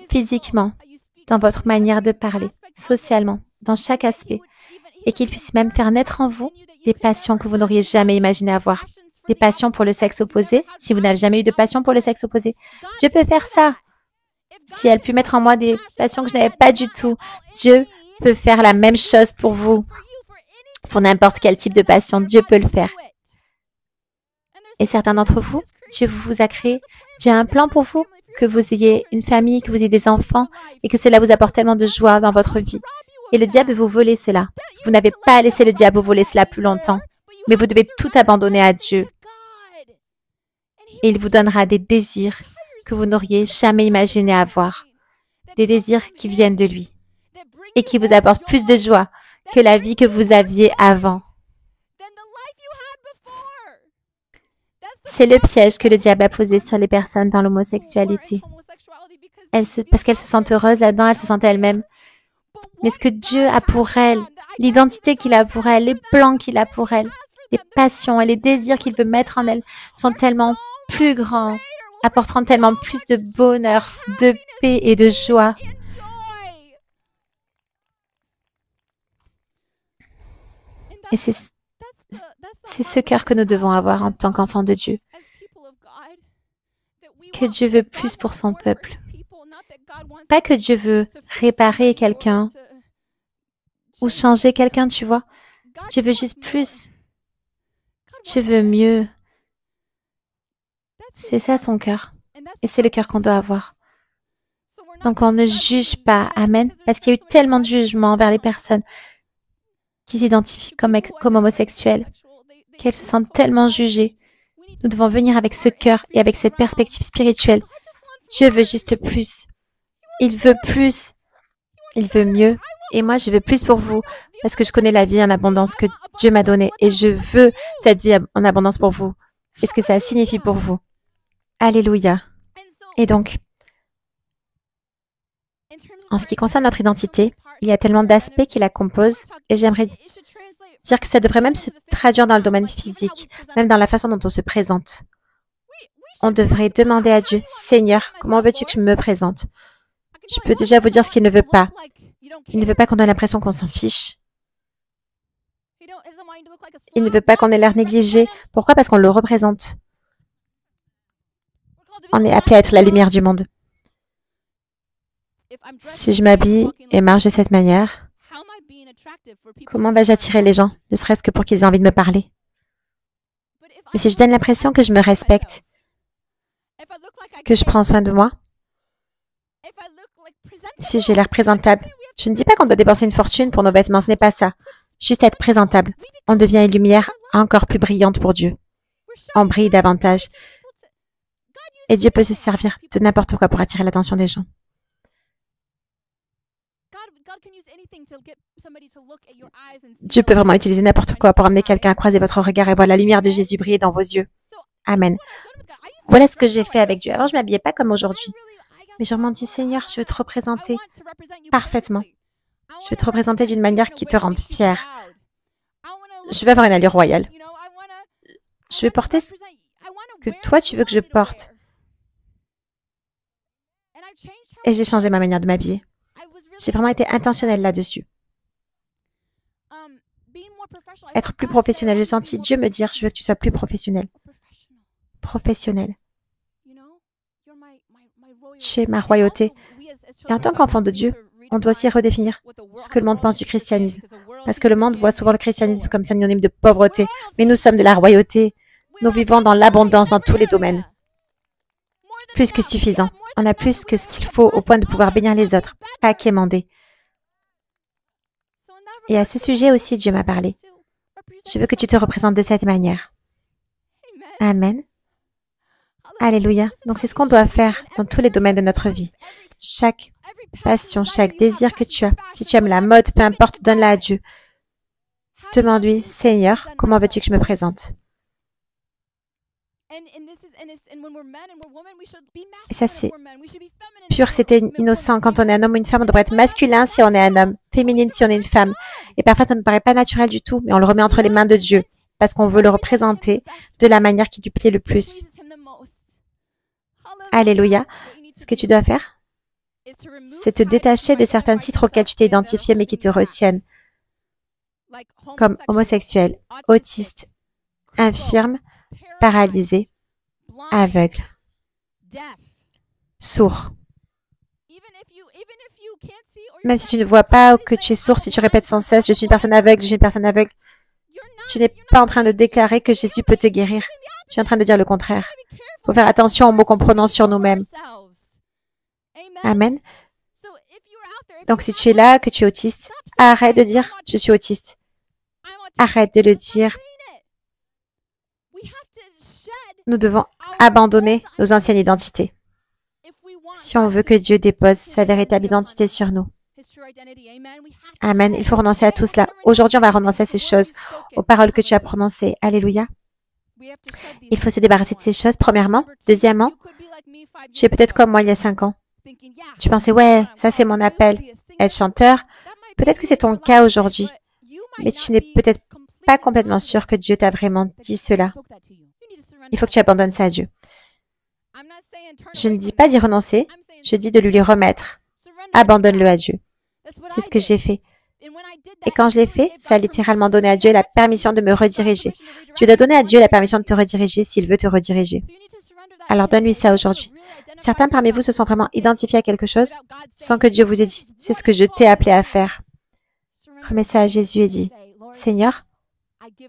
physiquement, dans votre manière de parler, socialement, dans chaque aspect, et qu'il puisse même faire naître en vous des passions que vous n'auriez jamais imaginé avoir, des passions pour le sexe opposé, si vous n'avez jamais eu de passion pour le sexe opposé, Dieu peut faire ça. Si elle peut mettre en moi des passions que je n'avais pas du tout, Dieu peut faire la même chose pour vous. Pour n'importe quel type de passion, Dieu peut le faire. Et certains d'entre vous, Dieu vous a créé, Dieu a un plan pour vous, que vous ayez une famille, que vous ayez des enfants et que cela vous apporte tellement de joie dans votre vie. Et le diable veut vous voler cela. Vous n'avez pas à laisser le diable vous voler cela plus longtemps, mais vous devez tout abandonner à Dieu. Et il vous donnera des désirs que vous n'auriez jamais imaginé avoir. Des désirs qui viennent de lui et qui vous apportent plus de joie que la vie que vous aviez avant. C'est le piège que le diable a posé sur les personnes dans l'homosexualité. Parce qu'elles se sentent heureuses là-dedans, elles se sentent elles-mêmes. Mais ce que Dieu a pour elles, l'identité qu'il a pour elles, les plans qu'il a pour elles, les passions et les désirs qu'il veut mettre en elles sont tellement plus grands, apporteront tellement plus de bonheur, de paix et de joie. Et c'est ce cœur que nous devons avoir en tant qu'enfants de Dieu. Que Dieu veut plus pour son peuple. Pas que Dieu veut réparer quelqu'un ou changer quelqu'un, tu vois. Dieu veut juste plus. Dieu veut mieux. C'est ça son cœur. Et c'est le cœur qu'on doit avoir. Donc on ne juge pas. Amen. Parce qu'il y a eu tellement de jugements envers les personnes qui s'identifient comme homosexuels, qu'elles se sentent tellement jugées. Nous devons venir avec ce cœur et avec cette perspective spirituelle. Dieu veut juste plus. Il veut plus. Il veut mieux. Et moi, je veux plus pour vous parce que je connais la vie en abondance que Dieu m'a donnée et je veux cette vie en abondance pour vous. Et ce que ça signifie pour vous. Alléluia. Et donc, en ce qui concerne notre identité, il y a tellement d'aspects qui la composent et j'aimerais dire que ça devrait même se traduire dans le domaine physique, même dans la façon dont on se présente. On devrait demander à Dieu, Seigneur, comment veux-tu que je me présente? Je peux déjà vous dire ce qu'il ne veut pas. Il ne veut pas qu'on ait l'impression qu'on s'en fiche. Il ne veut pas qu'on ait l'air négligé. Pourquoi? Parce qu'on le représente. On est appelé à être la lumière du monde. Si je m'habille et marche de cette manière, comment vais-je attirer les gens, ne serait-ce que pour qu'ils aient envie de me parler? Mais si je donne l'impression que je me respecte, que je prends soin de moi, si j'ai l'air présentable, je ne dis pas qu'on doit dépenser une fortune pour nos vêtements, ce n'est pas ça. Juste être présentable. On devient une lumière encore plus brillante pour Dieu. On brille davantage. Et Dieu peut se servir de n'importe quoi pour attirer l'attention des gens. Dieu peut vraiment utiliser n'importe quoi pour amener quelqu'un à croiser votre regard et voir la lumière de Jésus briller dans vos yeux. Amen. Voilà ce que j'ai fait avec Dieu. Avant, je ne m'habillais pas comme aujourd'hui. Mais je me dis, Seigneur, je veux te représenter parfaitement. Je veux te représenter d'une manière qui te rende fière. Je veux avoir une allure royale. Je veux porter ce que toi, tu veux que je porte. Et j'ai changé ma manière de m'habiller. J'ai vraiment été intentionnelle là-dessus. Être plus professionnel. J'ai senti Dieu me dire, je veux que tu sois plus professionnel. Professionnel. Tu es ma royauté. Et en tant qu'enfant de Dieu, on doit aussi redéfinir ce que le monde pense du christianisme. Parce que le monde voit souvent le christianisme comme synonyme de pauvreté. Mais nous sommes de la royauté. Nous vivons dans l'abondance dans tous les domaines. Plus que suffisant. On a plus que ce qu'il faut au point de pouvoir bénir les autres. Pas quémander. Et à ce sujet aussi, Dieu m'a parlé. Je veux que tu te représentes de cette manière. Amen. Alléluia. Donc c'est ce qu'on doit faire dans tous les domaines de notre vie. Chaque passion, chaque désir que tu as. Si tu aimes la mode, peu importe, donne-la à Dieu. Demande-lui, Seigneur, comment veux-tu que je me présente? Et ça, c'est pur, c'était innocent. Quand on est un homme ou une femme, on devrait être masculin si on est un homme, féminine si on est une femme. Et parfois, ça ne paraît pas naturel du tout, mais on le remet entre les mains de Dieu parce qu'on veut le représenter de la manière qui lui plaît le plus. Alléluia. Ce que tu dois faire, c'est te détacher de certains titres auxquels tu t'es identifié mais qui te retiennent, comme homosexuel, autiste, infirme, paralysé, aveugle, sourd. Même si tu ne vois pas ou que tu es sourd, si tu répètes sans cesse, je suis une personne aveugle, je suis une personne aveugle, tu n'es pas en train de déclarer que Jésus peut te guérir. Tu es en train de dire le contraire. Il faut faire attention aux mots qu'on prononce sur nous-mêmes. Amen. Donc, si tu es là, que tu es autiste, arrête de dire « je suis autiste ». Arrête de le dire. Nous devons abandonner nos anciennes identités si on veut que Dieu dépose sa véritable identité sur nous. Amen. Il faut renoncer à tout cela. Aujourd'hui, on va renoncer à ces choses, aux paroles que tu as prononcées. Alléluia. Il faut se débarrasser de ces choses, premièrement. Deuxièmement, tu es peut-être comme moi il y a 5 ans. Tu pensais, ouais, ça c'est mon appel, être chanteur. Peut-être que c'est ton cas aujourd'hui, mais tu n'es peut-être pas complètement sûr que Dieu t'a vraiment dit cela. Il faut que tu abandonnes ça à Dieu. Je ne dis pas d'y renoncer, je dis de lui remettre. Abandonne-le à Dieu. C'est ce que j'ai fait. Et quand je l'ai fait, ça a littéralement donné à Dieu la permission de me rediriger. Tu dois donner à Dieu la permission de te rediriger s'il veut te rediriger. Alors donne-lui ça aujourd'hui. Certains parmi vous se sont vraiment identifiés à quelque chose sans que Dieu vous ait dit. C'est ce que je t'ai appelé à faire. Remets ça à Jésus et dis, Seigneur,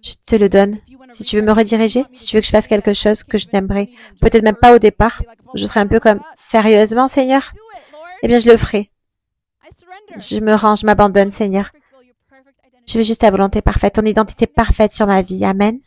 je te le donne. Si tu veux me rediriger, si tu veux que je fasse quelque chose que je n'aimerais peut-être même pas au départ, je serai un peu comme, sérieusement, Seigneur? Eh bien, je le ferai. Je me rends, je m'abandonne, Seigneur. Je veux juste ta volonté parfaite, ton identité parfaite sur ma vie. Amen.